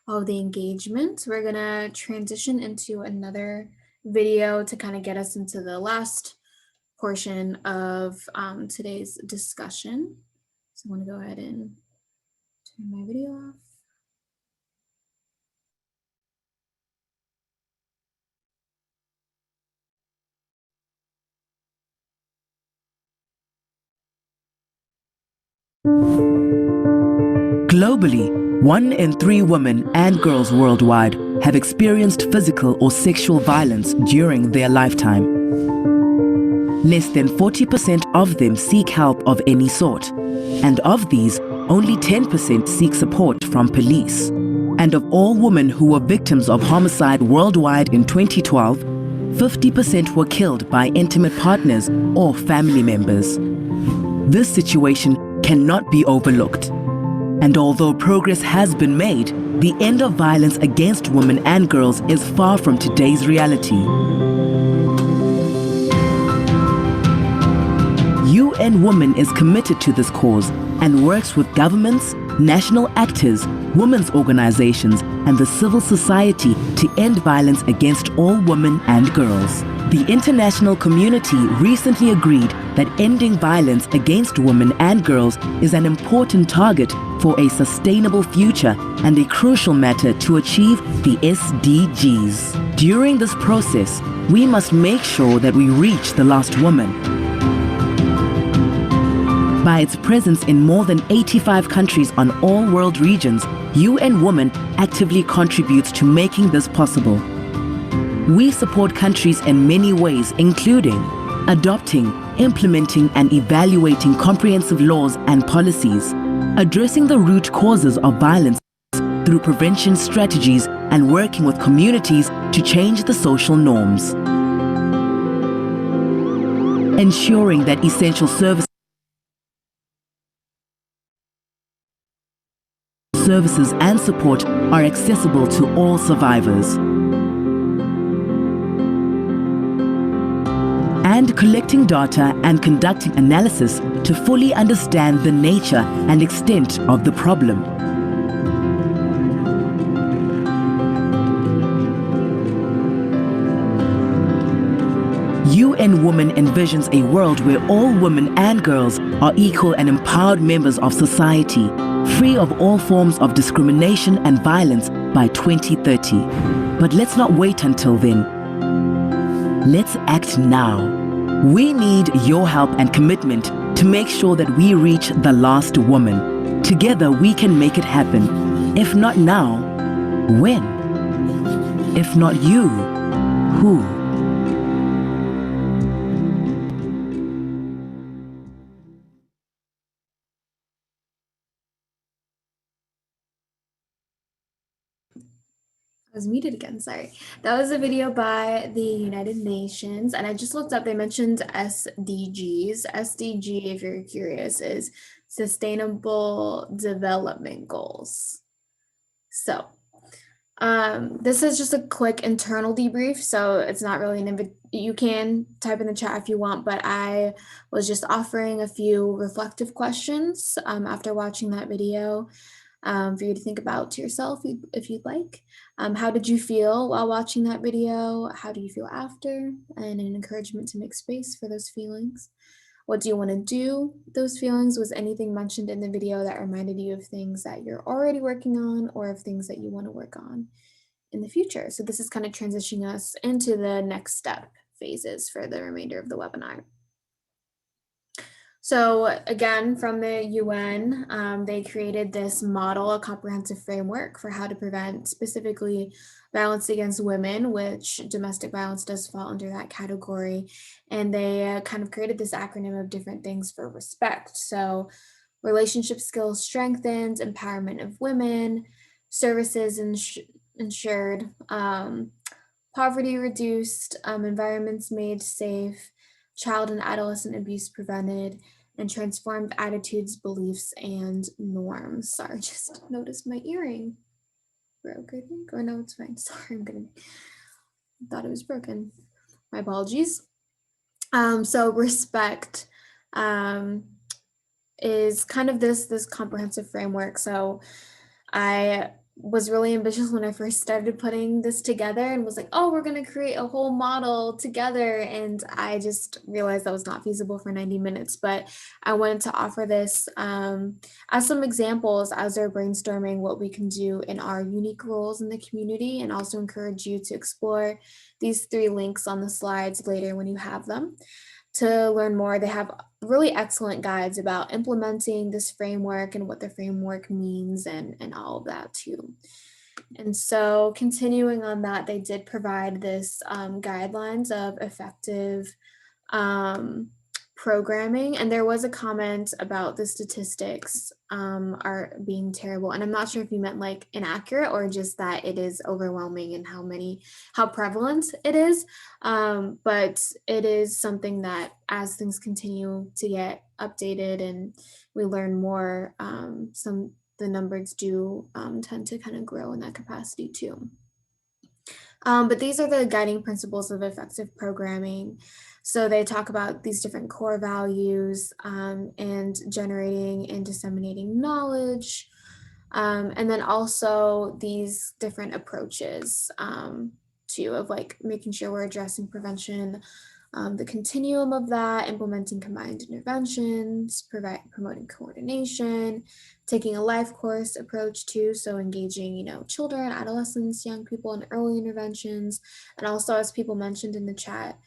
all the engagement. We're gonna transition into another video to kind of get us into the last portion of today's discussion. So I want to go ahead and turn my video off. Globally, 1 in 3 women and girls worldwide have experienced physical or sexual violence during their lifetime. Less than 40% of them seek help of any sort, and of these, only 10% seek support from police. And of all women who were victims of homicide worldwide in 2012, 50% were killed by intimate partners or family members. This situation cannot be overlooked. And although progress has been made, the end of violence against women and girls is far from today's reality. UN Women is committed to this cause and works with governments, national actors, women's organizations, and the civil society to end violence against all women and girls. The international community recently agreed that ending violence against women and girls is an important target for a sustainable future and a crucial matter to achieve the SDGs. During this process, we must make sure that we reach the lost woman. By its presence in more than 85 countries on all world regions, UN Women actively contributes to making this possible. We support countries in many ways, including adopting, implementing, and evaluating comprehensive laws and policies, addressing the root causes of violence through prevention strategies, and working with communities to change the social norms. Ensuring that essential services and support are accessible to all survivors. And collecting data and conducting analysis to fully understand the nature and extent of the problem. UN Women envisions a world where all women and girls are equal and empowered members of society, free of all forms of discrimination and violence by 2030. But let's not wait until then. Let's act now. We need your help and commitment to make sure that we reach the last woman. Together we can make it happen. If not now, when? If not you, who? I was muted again, sorry. That was a video by the United Nations, and I just looked up, they mentioned SDGs. SDG, if you're curious, is Sustainable Development Goals. So this is just a quick internal debrief, so it's not really you can type in the chat if you want, but I was just offering a few reflective questions after watching that video. For you to think about to yourself if you'd like. How did you feel while watching that video? How do you feel after? And an encouragement to make space for those feelings. What do you want to do with those feelings? Was anything mentioned in the video that reminded you of things that you're already working on or of things that you want to work on in the future? So this is kind of transitioning us into the next step phases for the remainder of the webinar. So again, from the UN, they created this model, a comprehensive framework for how to prevent specifically violence against women, which domestic violence does fall under that category. And they kind of created this acronym of different things for respect. So relationship skills strengthened, empowerment of women, services ensured, poverty reduced, environments made safe, child and adolescent abuse prevented, and transformed attitudes, beliefs, and norms. Sorry, just noticed my earring broke, I think, or no, it's fine. Sorry, thought it was broken. My apologies. So respect is kind of this comprehensive framework. So I was really ambitious when I first started putting this together and was like, oh, we're going to create a whole model together. And I just realized that was not feasible for 90 minutes, but I wanted to offer this as some examples as they're brainstorming what we can do in our unique roles in the community, and also encourage you to explore these 3 links on the slides later when you have them to learn more, they have really excellent guides about implementing this framework and what the framework means and all of that too. And so continuing on that, they did provide this guidelines of effective programming. And there was a comment about the statistics are being terrible. And I'm not sure if you meant like inaccurate or just that it is overwhelming and how prevalent it is. But it is something that as things continue to get updated and we learn more, the numbers do tend to kind of grow in that capacity too. But these are the guiding principles of effective programming. So they talk about these different core values and generating and disseminating knowledge. And then also these different approaches too, of like making sure we're addressing prevention, the continuum of that, implementing combined interventions, promoting coordination, taking a life course approach too, so engaging, children, adolescents, young people in early interventions, and also, as people mentioned in the chat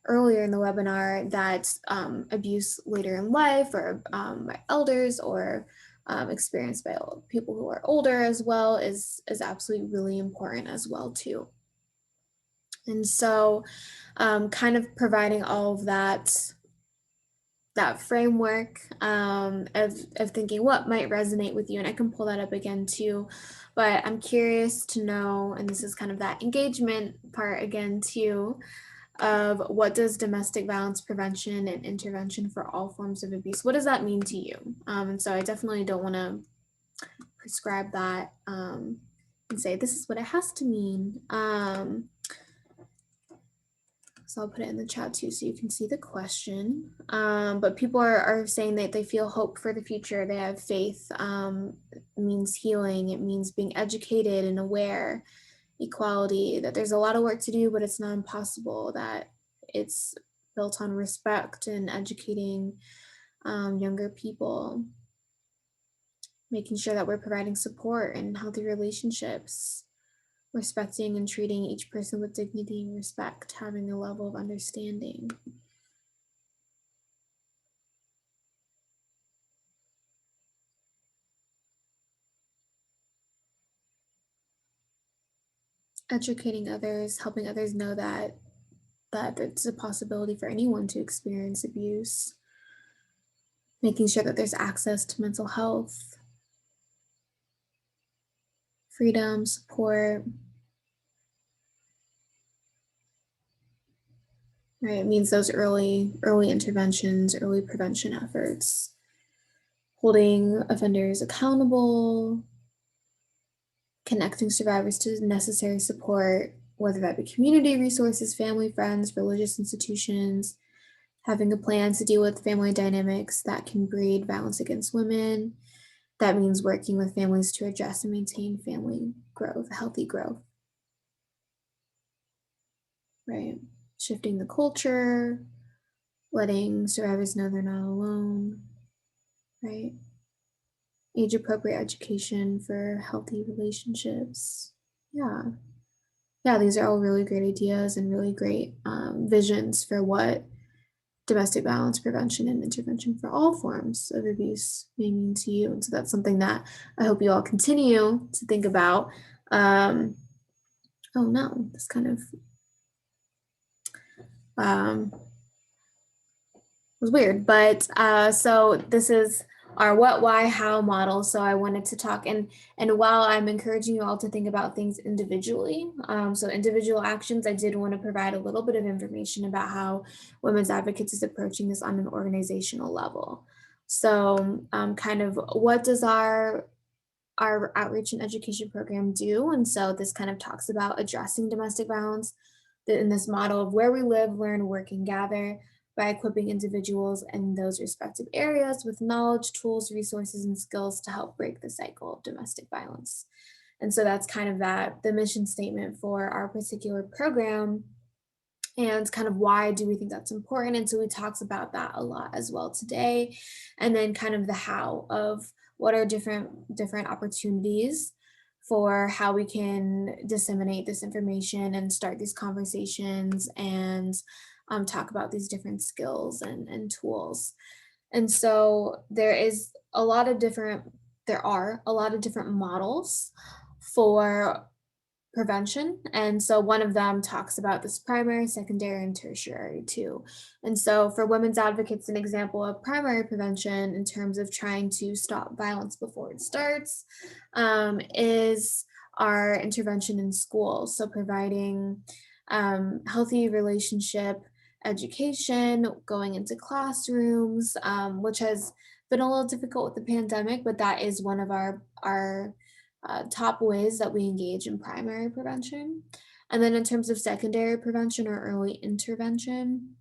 earlier in the webinar, that abuse later in life or by elders or experienced by people who are older as well is absolutely really important as well too. And so kind of providing all of that framework of thinking what might resonate with you. And I can pull that up again too, but I'm curious to know, and this is kind of that engagement part again too, of what does domestic violence prevention and intervention for all forms of abuse, what does that mean to you? And so I definitely don't want to prescribe that and say this is what it has to mean. So I'll put it in the chat too so you can see the question. But people are saying that they feel hope for the future. They have faith. It means healing. It means being educated and aware, equality, that there's a lot of work to do, but it's not impossible, that it's built on respect and educating younger people, making sure that we're providing support and healthy relationships, respecting and treating each person with dignity and respect, having a level of understanding. Educating others, helping others know that it's a possibility for anyone to experience abuse, making sure that there's access to mental health, freedom, support. Right, it means those early interventions, early prevention efforts, holding offenders accountable, connecting survivors to necessary support, whether that be community resources, family, friends, religious institutions, having a plan to deal with family dynamics that can breed violence against women. That means working with families to address and maintain family growth, healthy growth. Right, shifting the culture, letting survivors know they're not alone, right? Age-appropriate education for healthy relationships. Yeah, these are all really great ideas and really great visions for what domestic violence prevention and intervention for all forms of abuse may mean to you. And so that's something that I hope you all continue to think about. Oh no, this kind of was weird, but so this is our what, why, how model. So I wanted to talk, and while I'm encouraging you all to think about things individually, so individual actions, I did want to provide a little bit of information about how Women's Advocates is approaching this on an organizational level. So kind of what does our outreach and education program do? And so this kind of talks about addressing domestic violence in this model of where we live, learn, work, and gather, by equipping individuals in those respective areas with knowledge, tools, resources, and skills to help break the cycle of domestic violence. And so that's kind of the mission statement for our particular program, and kind of why do we think that's important. And so we talked about that a lot as well today. And then kind of the how of what are different opportunities for how we can disseminate this information and start these conversations and talk about these different skills and tools. And so there are a lot of different models for prevention. And so one of them talks about this primary, secondary, and tertiary too. And so for women's advocates, an example of primary prevention in terms of trying to stop violence before it starts is our intervention in schools. So providing healthy relationship education, going into classrooms, which has been a little difficult with the pandemic, but that is one of our top ways that we engage in primary prevention. And then in terms of secondary prevention or early intervention,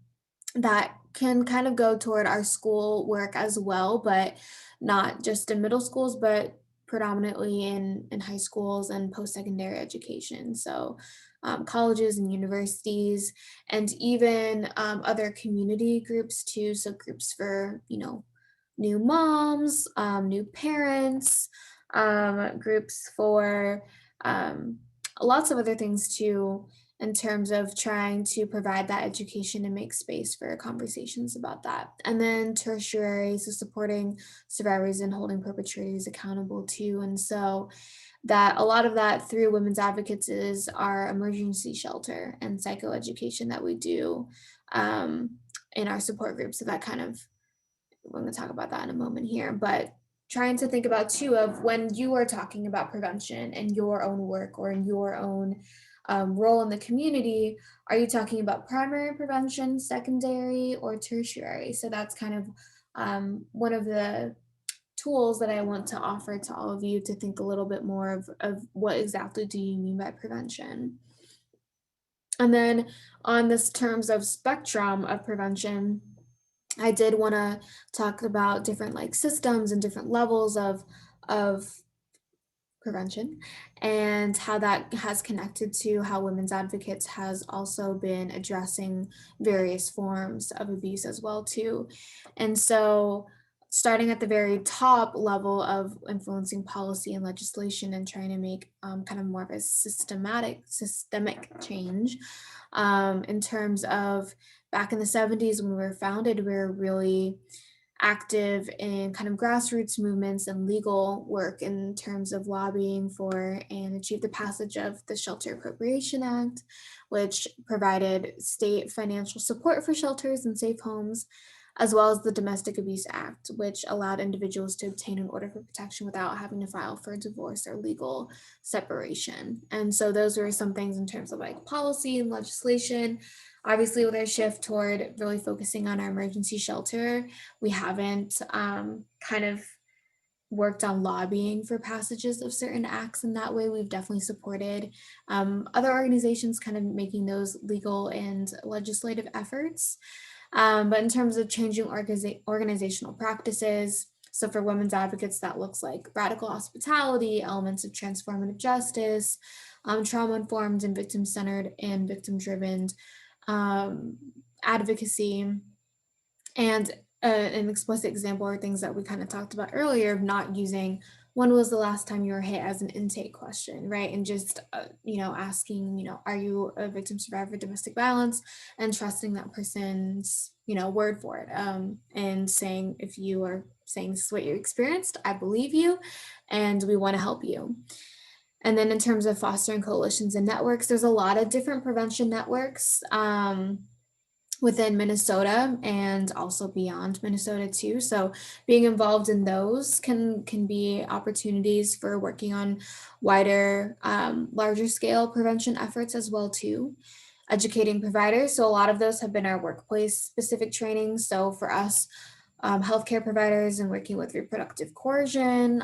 that can kind of go toward our school work as well, but not just in middle schools, but predominantly in high schools and post-secondary education. So colleges and universities, and even other community groups too. So groups for, new moms, new parents, groups for lots of other things too, in terms of trying to provide that education and make space for conversations about that. And then tertiary, so supporting survivors and holding perpetrators accountable too. And so that a lot of that through women's advocates is our emergency shelter and psychoeducation that we do in our support groups. So that kind of, we're going to talk about that in a moment here, but trying to think about too of when you are talking about prevention and your own work or in your own role in the community, are you talking about primary prevention, secondary, or tertiary? So that's kind of one of the tools that I want to offer to all of you to think a little bit more of what exactly do you mean by prevention. And then on this terms of spectrum of prevention, I did want to talk about different like systems and different levels of prevention and how that has connected to how women's advocates has also been addressing various forms of abuse as well too. And so starting at the very top level of influencing policy and legislation and trying to make kind of more of a systemic change in terms of back in the 70s when we were founded, we were really active in kind of grassroots movements and legal work in terms of lobbying for and achieve the passage of the Shelter Appropriation Act, which provided state financial support for shelters and safe homes, as well as the Domestic Abuse Act, which allowed individuals to obtain an order for protection without having to file for divorce or legal separation. And so those were some things in terms of like policy and legislation. Obviously, with our shift toward really focusing on our emergency shelter, we haven't kind of worked on lobbying for passages of certain acts in that way. We've definitely supported other organizations kind of making those legal and legislative efforts. But in terms of changing organizational practices, so for women's advocates, that looks like radical hospitality, elements of transformative justice, trauma-informed and victim-centered and victim-driven advocacy, and an explicit example are things that we kind of talked about earlier of not using when was the last time you were hit as an intake question, right? And just, asking, are you a victim survivor of domestic violence, and trusting that person's, word for it. And saying, if you are saying this is what you experienced, I believe you, and we want to help you. And then in terms of fostering coalitions and networks, there's a lot of different prevention networks within Minnesota and also beyond Minnesota too. So being involved in those can be opportunities for working on wider, larger scale prevention efforts as well too. Educating providers. So a lot of those have been our workplace specific training. So for us, healthcare providers and working with reproductive coercion,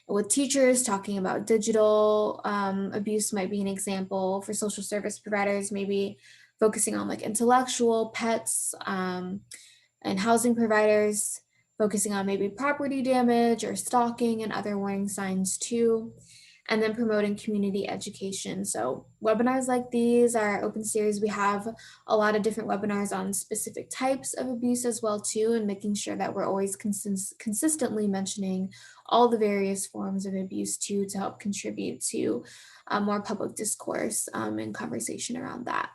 with teachers talking about digital abuse might be an example. For social service providers, maybe focusing on like intellectual, pets, and housing providers, focusing on maybe property damage or stalking and other warning signs too. And then promoting community education. So webinars like these are open series. We have a lot of different webinars on specific types of abuse as well too, and making sure that we're always consistently mentioning all the various forms of abuse too, to help contribute to more public discourse and conversation around that.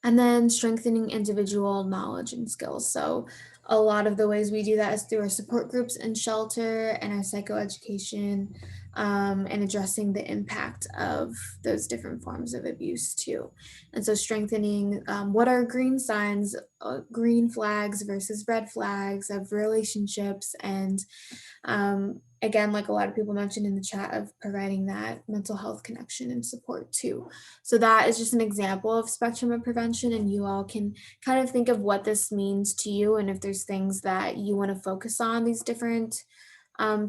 And then strengthening individual knowledge and skills. So a lot of the ways we do that is through our support groups and shelter and our psychoeducation, and addressing the impact of those different forms of abuse too. And so strengthening what are green signs, green flags versus red flags of relationships, and again, like a lot of people mentioned in the chat, of providing that mental health connection and support too. So that is just an example of spectrum of prevention, and you all can kind of think of what this means to you, and if there's things that you want to focus on, these different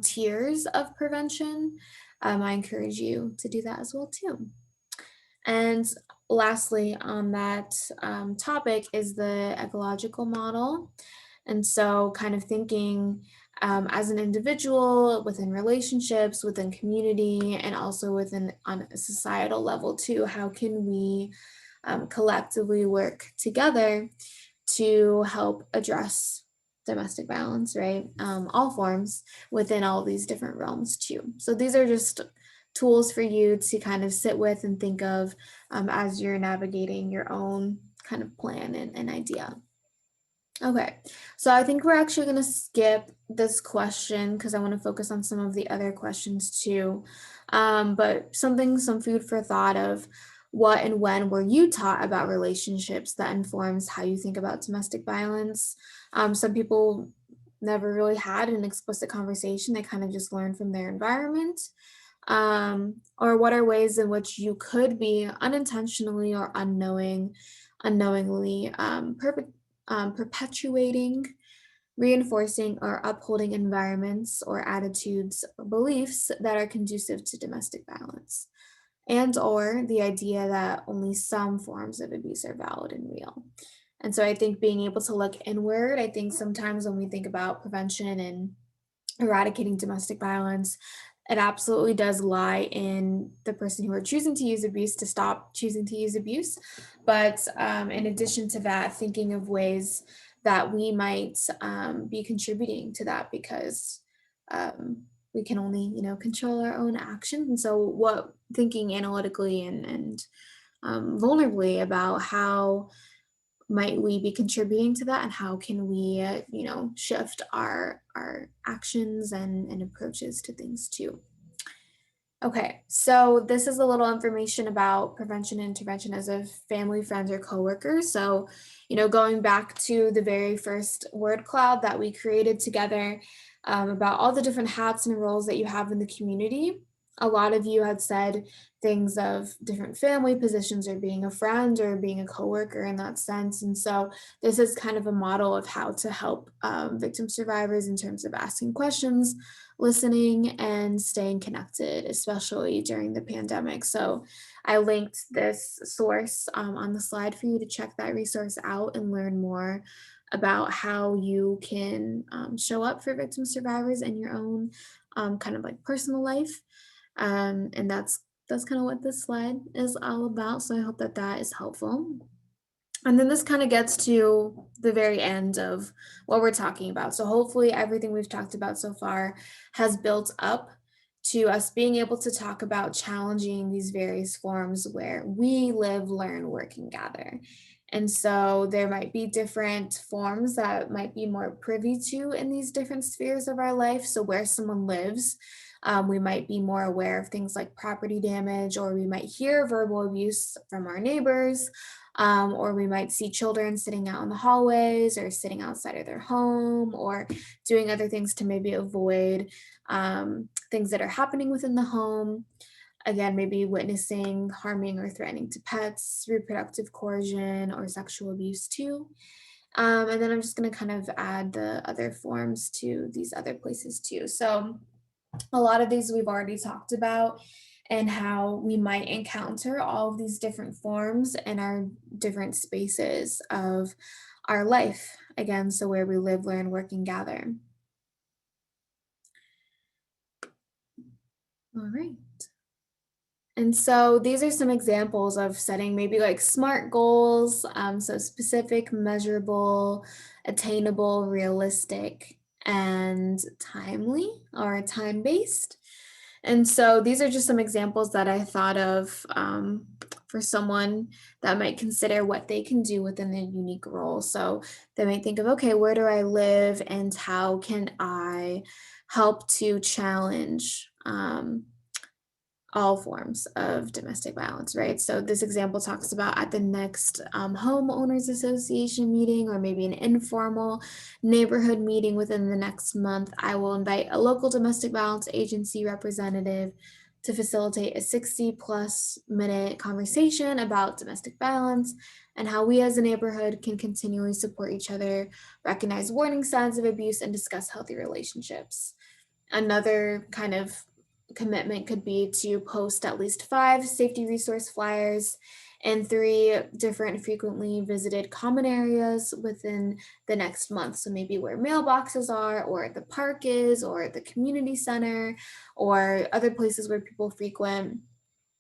tiers of prevention, I encourage you to do that as well too. And lastly, on that topic is the ecological model. And so kind of thinking as an individual, within relationships, within community, and also within on a societal level too, how can we collectively work together to help address domestic violence, right? All forms within all these different realms too. So these are just tools for you to kind of sit with and think of as you're navigating your own kind of plan and idea. Okay, so I think we're actually going to skip this question because I want to focus on some of the other questions too. But some food for thought of what and when were you taught about relationships that informs how you think about domestic violence? Some people never really had an explicit conversation. They kind of just learned from their environment. Or what are ways in which you could be unintentionally or unknowingly perpetuating, reinforcing, or upholding environments or attitudes or beliefs that are conducive to domestic violence, and or the idea that only some forms of abuse are valid and real. And so I think being able to look inward, I think sometimes when we think about prevention and eradicating domestic violence, it absolutely does lie in the person who are choosing to use abuse to stop choosing to use abuse. But in addition to that, thinking of ways that we might be contributing to that, because we can only, control our own actions. And so what thinking analytically and vulnerably about how might we be contributing to that, and how can we shift our actions and approaches to things too. Okay, so this is a little information about prevention and intervention as a family, friends, or coworkers. So, going back to the very first word cloud that we created together, about all the different hats and roles that you have in the community. A lot of you had said things of different family positions, or being a friend, or being a coworker in that sense. And so this is kind of a model of how to help victim survivors in terms of asking questions, listening, and staying connected, especially during the pandemic. So I linked this source on the slide for you to check that resource out and learn more about how you can show up for victim survivors in your own kind of like personal life. And that's kind of what this slide is all about. So I hope that that is helpful. And then this kind of gets to the very end of what we're talking about. So hopefully everything we've talked about so far has built up to us being able to talk about challenging these various forms where we live, learn, work, and gather. And so there might be different forms that might be more privy to in these different spheres of our life. So where someone lives, we might be more aware of things like property damage, or we might hear verbal abuse from our neighbors, or we might see children sitting out in the hallways or sitting outside of their home, or doing other things to maybe avoid things that are happening within the home. Again, maybe witnessing harming or threatening to pets, reproductive coercion, or sexual abuse too. And then I'm just going to kind of add the other forms to these other places too. So a lot of these we've already talked about, and how we might encounter all of these different forms in our different spaces of our life. Again, so where we live, learn, work, and gather. All right. And so these are some examples of setting maybe like SMART goals. So specific, measurable, attainable, realistic, and timely, or time-based. And so these are just some examples that I thought of for someone that might consider what they can do within their unique role. So they might think of, okay, where do I live and how can I help to challenge all forms of domestic violence, right? So this example talks about at the next homeowners association meeting, or maybe an informal neighborhood meeting within the next month, I will invite a local domestic violence agency representative to facilitate a 60-plus-minute conversation about domestic violence and how we as a neighborhood can continually support each other, recognize warning signs of abuse, and discuss healthy relationships. Another kind of commitment could be to post at least 5 safety resource flyers in 3 different frequently visited common areas within the next month. So maybe where mailboxes are, or the park is, or the community center, or other places where people frequent.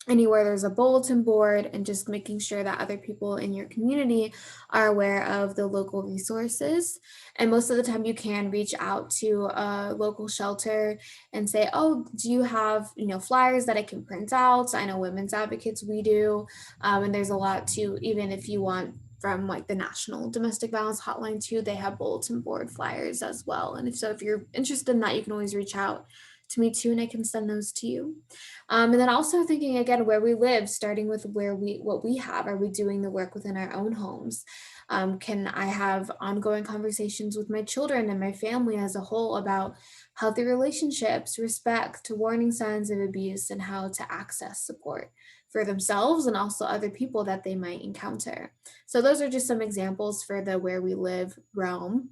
Anywhere there's a bulletin board, and just making sure that other people in your community are aware of the local resources. And most of the time you can reach out to a local shelter and say, oh, do you have, flyers that I can print out? I know women's advocates, we do. And there's a lot to, even if you want from like the National Domestic Violence Hotline too, they have bulletin board flyers as well. And if you're interested in that, you can always reach out to me too, and I can send those to you. And then also thinking again where we live, starting with what we have. Are we doing the work within our own homes? Can I have ongoing conversations with my children and my family as a whole about healthy relationships, respect, warning signs of abuse, and how to access support for themselves and also other people that they might encounter? So those are just some examples for the where we live realm.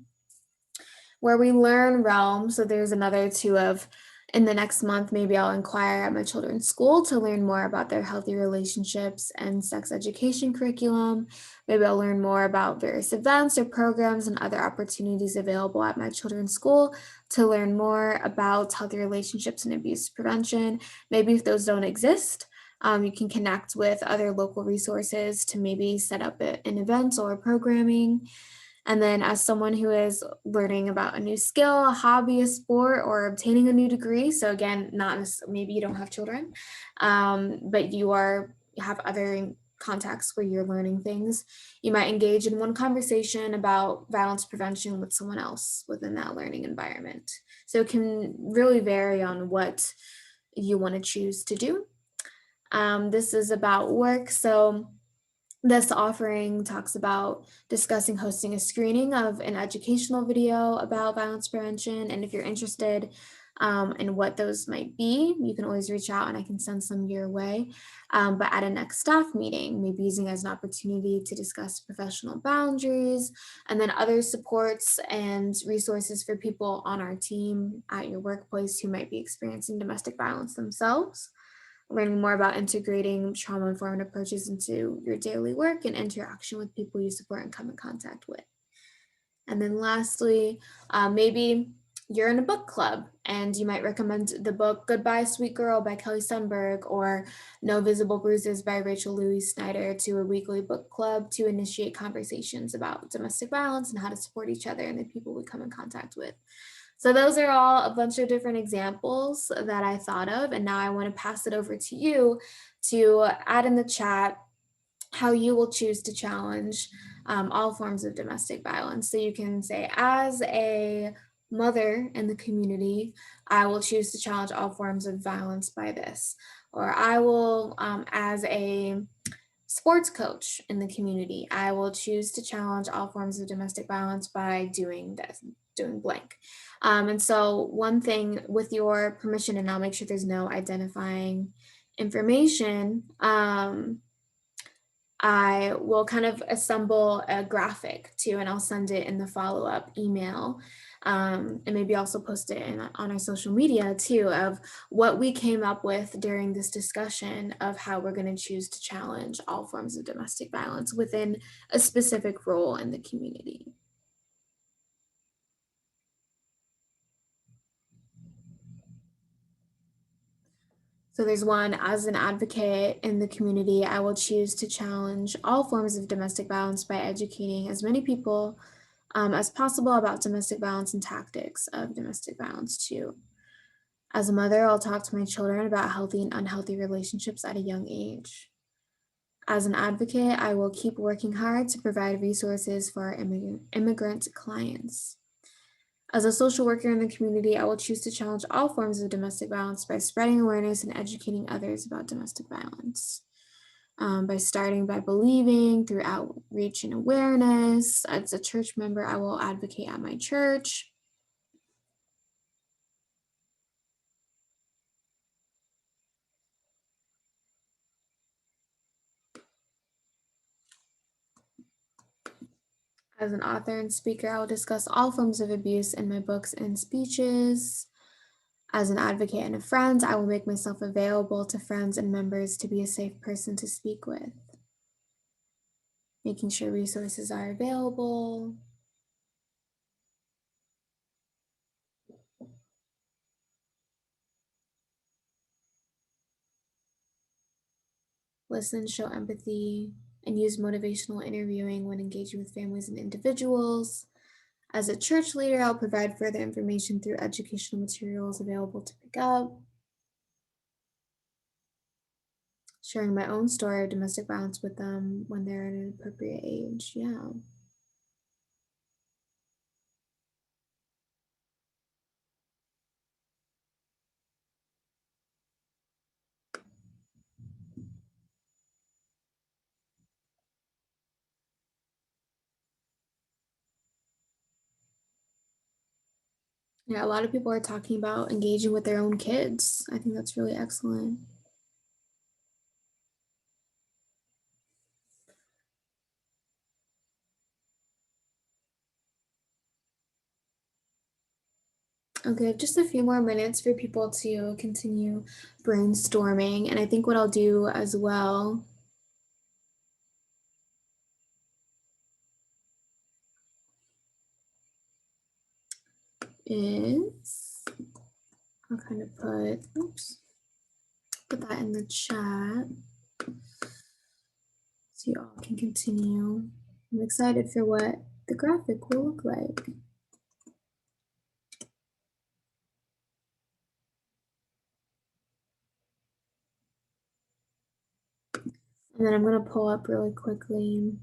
Where we learn realm, so there's another two of, in the next month, maybe I'll inquire at my children's school to learn more about their healthy relationships and sex education curriculum. Maybe I'll learn more about various events or programs and other opportunities available at my children's school to learn more about healthy relationships and abuse prevention. Maybe if those don't exist, you can connect with other local resources to maybe set up an event or programming. And then as someone who is learning about a new skill, a hobby, a sport, or obtaining a new degree, so again, maybe you don't have children, but you have other contexts where you're learning things, you might engage in one conversation about violence prevention with someone else within that learning environment. So it can really vary on what you want to choose to do. This is about work. So this offering talks about discussing hosting a screening of an educational video about violence prevention. And if you're interested in what those might be, you can always reach out and I can send some your way. But at a next staff meeting, maybe using it as an opportunity to discuss professional boundaries, and then other supports and resources for people on our team at your workplace who might be experiencing domestic violence themselves. Learning more about integrating trauma-informed approaches into your daily work and interaction with people you support and come in contact with. And then lastly, maybe you're in a book club and you might recommend the book Goodbye, Sweet Girl by Kelly Sundberg or No Visible Bruises by Rachel Louise Snyder to a weekly book club to initiate conversations about domestic violence and how to support each other and the people we come in contact with. So those are all a bunch of different examples that I thought of, and now I want to pass it over to you to add in the chat how you will choose to challenge all forms of domestic violence. So you can say, as a mother in the community, I will choose to challenge all forms of violence by this. Or I will, as a sports coach in the community, I will choose to challenge all forms of domestic violence by doing this, doing blank. And so one thing, with your permission, and I'll make sure there's no identifying information, I will kind of assemble a graphic too, and I'll send it in the follow-up email. And maybe also post it on our social media too, of what we came up with during this discussion of how we're going to choose to challenge all forms of domestic violence within a specific role in the community. So there's one, as an advocate in the community, I will choose to challenge all forms of domestic violence by educating as many people as possible about domestic violence and tactics of domestic violence too. As a mother, I'll talk to my children about healthy and unhealthy relationships at a young age. As an advocate, I will keep working hard to provide resources for our immigrant clients. As a social worker in the community, I will choose to challenge all forms of domestic violence by spreading awareness and educating others about domestic violence. By starting by believing through outreach and awareness. As a church member, I will advocate at my church. As an author and speaker, I will discuss all forms of abuse in my books and speeches. As an advocate and a friend, I will make myself available to friends and members to be a safe person to speak with. Making sure resources are available. Listen, show empathy, and use motivational interviewing when engaging with families and individuals. As a church leader, I'll provide further information through educational materials available to pick up. Sharing my own story of domestic violence with them when they're at an appropriate age. Yeah. Yeah, a lot of people are talking about engaging with their own kids. I think that's really excellent. Okay, just a few more minutes for people to continue brainstorming. And I think what I'll do as well is I'll kind of put that in the chat so you all can continue. I'm excited for what the graphic will look like. And then I'm going to pull up really quickly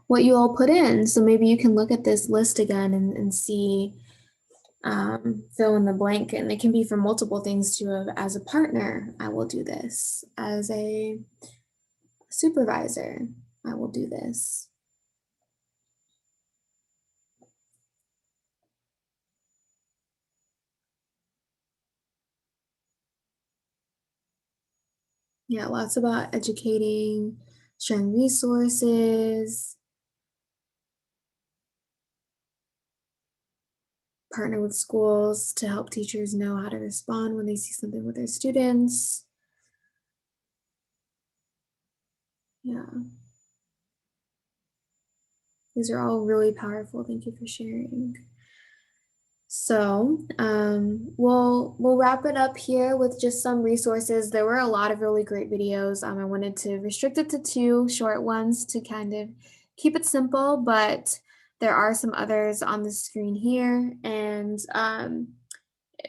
what you all put in. So maybe you can look at this list again and see, fill in the blank. And it can be for multiple things too. As a partner, I will do this. As a supervisor, I will do this. Yeah, lots about educating, sharing resources, partner with schools to help teachers know how to respond when they see something with their students. Yeah. These are all really powerful. Thank you for sharing. So we'll wrap it up here with just some resources. There were a lot of really great videos. I wanted to restrict it to 2 short ones to kind of keep it simple, but there are some others on the screen here, and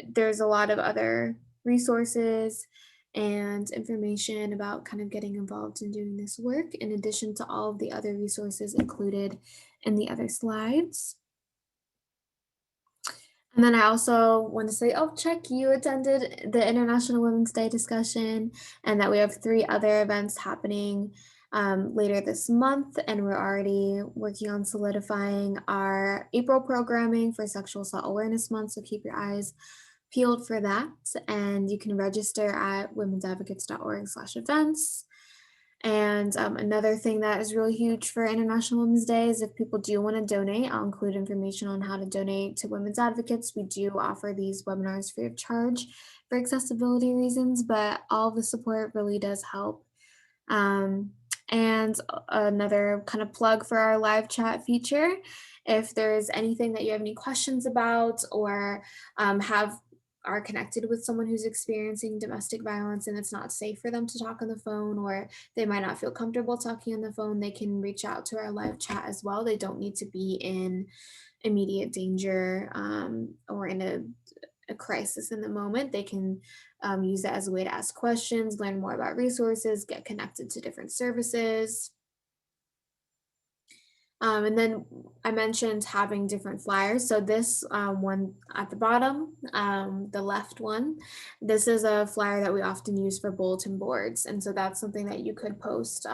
there's a lot of other resources and information about kind of getting involved in doing this work, in addition to all of the other resources included in the other slides. And then I also want to say, oh, check, you attended the International Women's Day discussion, and that we have 3 other events happening later this month, and we're already working on solidifying our April programming for Sexual Assault Awareness Month, so keep your eyes peeled for that, and you can register at womensadvocates.org/events. And another thing that is really huge for International Women's Day is if people do want to donate, I'll include information on how to donate to Women's Advocates. We do offer these webinars free of charge for accessibility reasons, but all the support really does help. And another kind of plug for our live chat feature. If there's anything that you have any questions about or have are connected with someone who's experiencing domestic violence and it's not safe for them to talk on the phone, or they might not feel comfortable talking on the phone, they can reach out to our live chat as well. They don't need to be in immediate danger or in a crisis in the moment. They can use it as a way to ask questions, learn more about resources, get connected to different services. And then I mentioned having different flyers. So this one at the bottom, the left one, this is a flyer that we often use for bulletin boards. And so that's something that you could post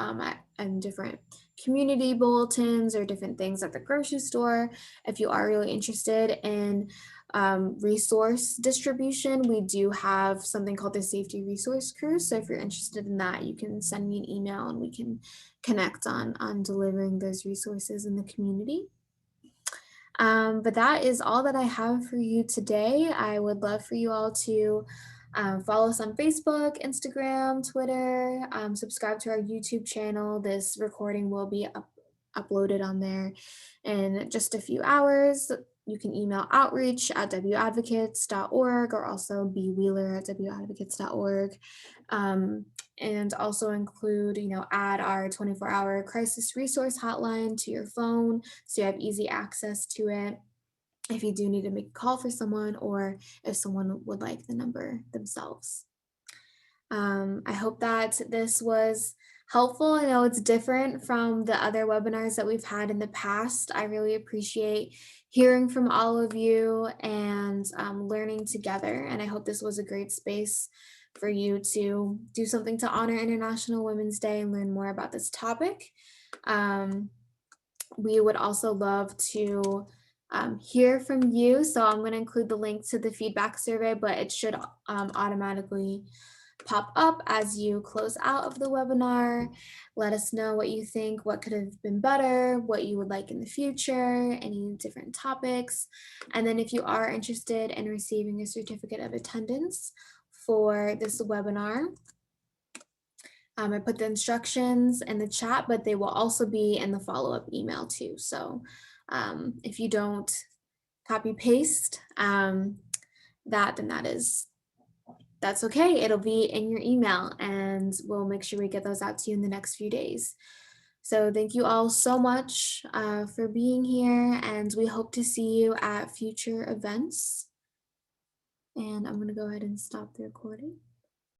in different community bulletins or different things at the grocery store. If you are really interested in resource distribution, we do have something called the Safety Resource Cruise. So if you're interested in that, you can send me an email and we can connect on delivering those resources in the community. But that is all that I have for you today. I would love for you all to follow us on Facebook, Instagram, Twitter, subscribe to our YouTube channel. This recording will be uploaded on there in just a few hours. You can email outreach@wadvocates.org or also bwheeler@wadvocates.org. And also include, add our 24-hour crisis resource hotline to your phone so you have easy access to it if you do need to make a call for someone or if someone would like the number themselves. I hope that this was helpful. I know it's different from the other webinars that we've had in the past. I really appreciate hearing from all of you and learning together. And I hope this was a great space for you to do something to honor International Women's Day and learn more about this topic. We would also love to hear from you. So I'm going to include the link to the feedback survey, but it should automatically pop up as you close out of the webinar. Let us know what you think, what could have been better, what you would like in the future, any different topics. And then if you are interested in receiving a certificate of attendance for this webinar, I put the instructions in the chat, but they will also be in the follow-up email too. So if you don't copy paste that's okay. It'll be in your email and we'll make sure we get those out to you in the next few days. So thank you all so much for being here, and we hope to see you at future events. And I'm going to go ahead and stop the recording.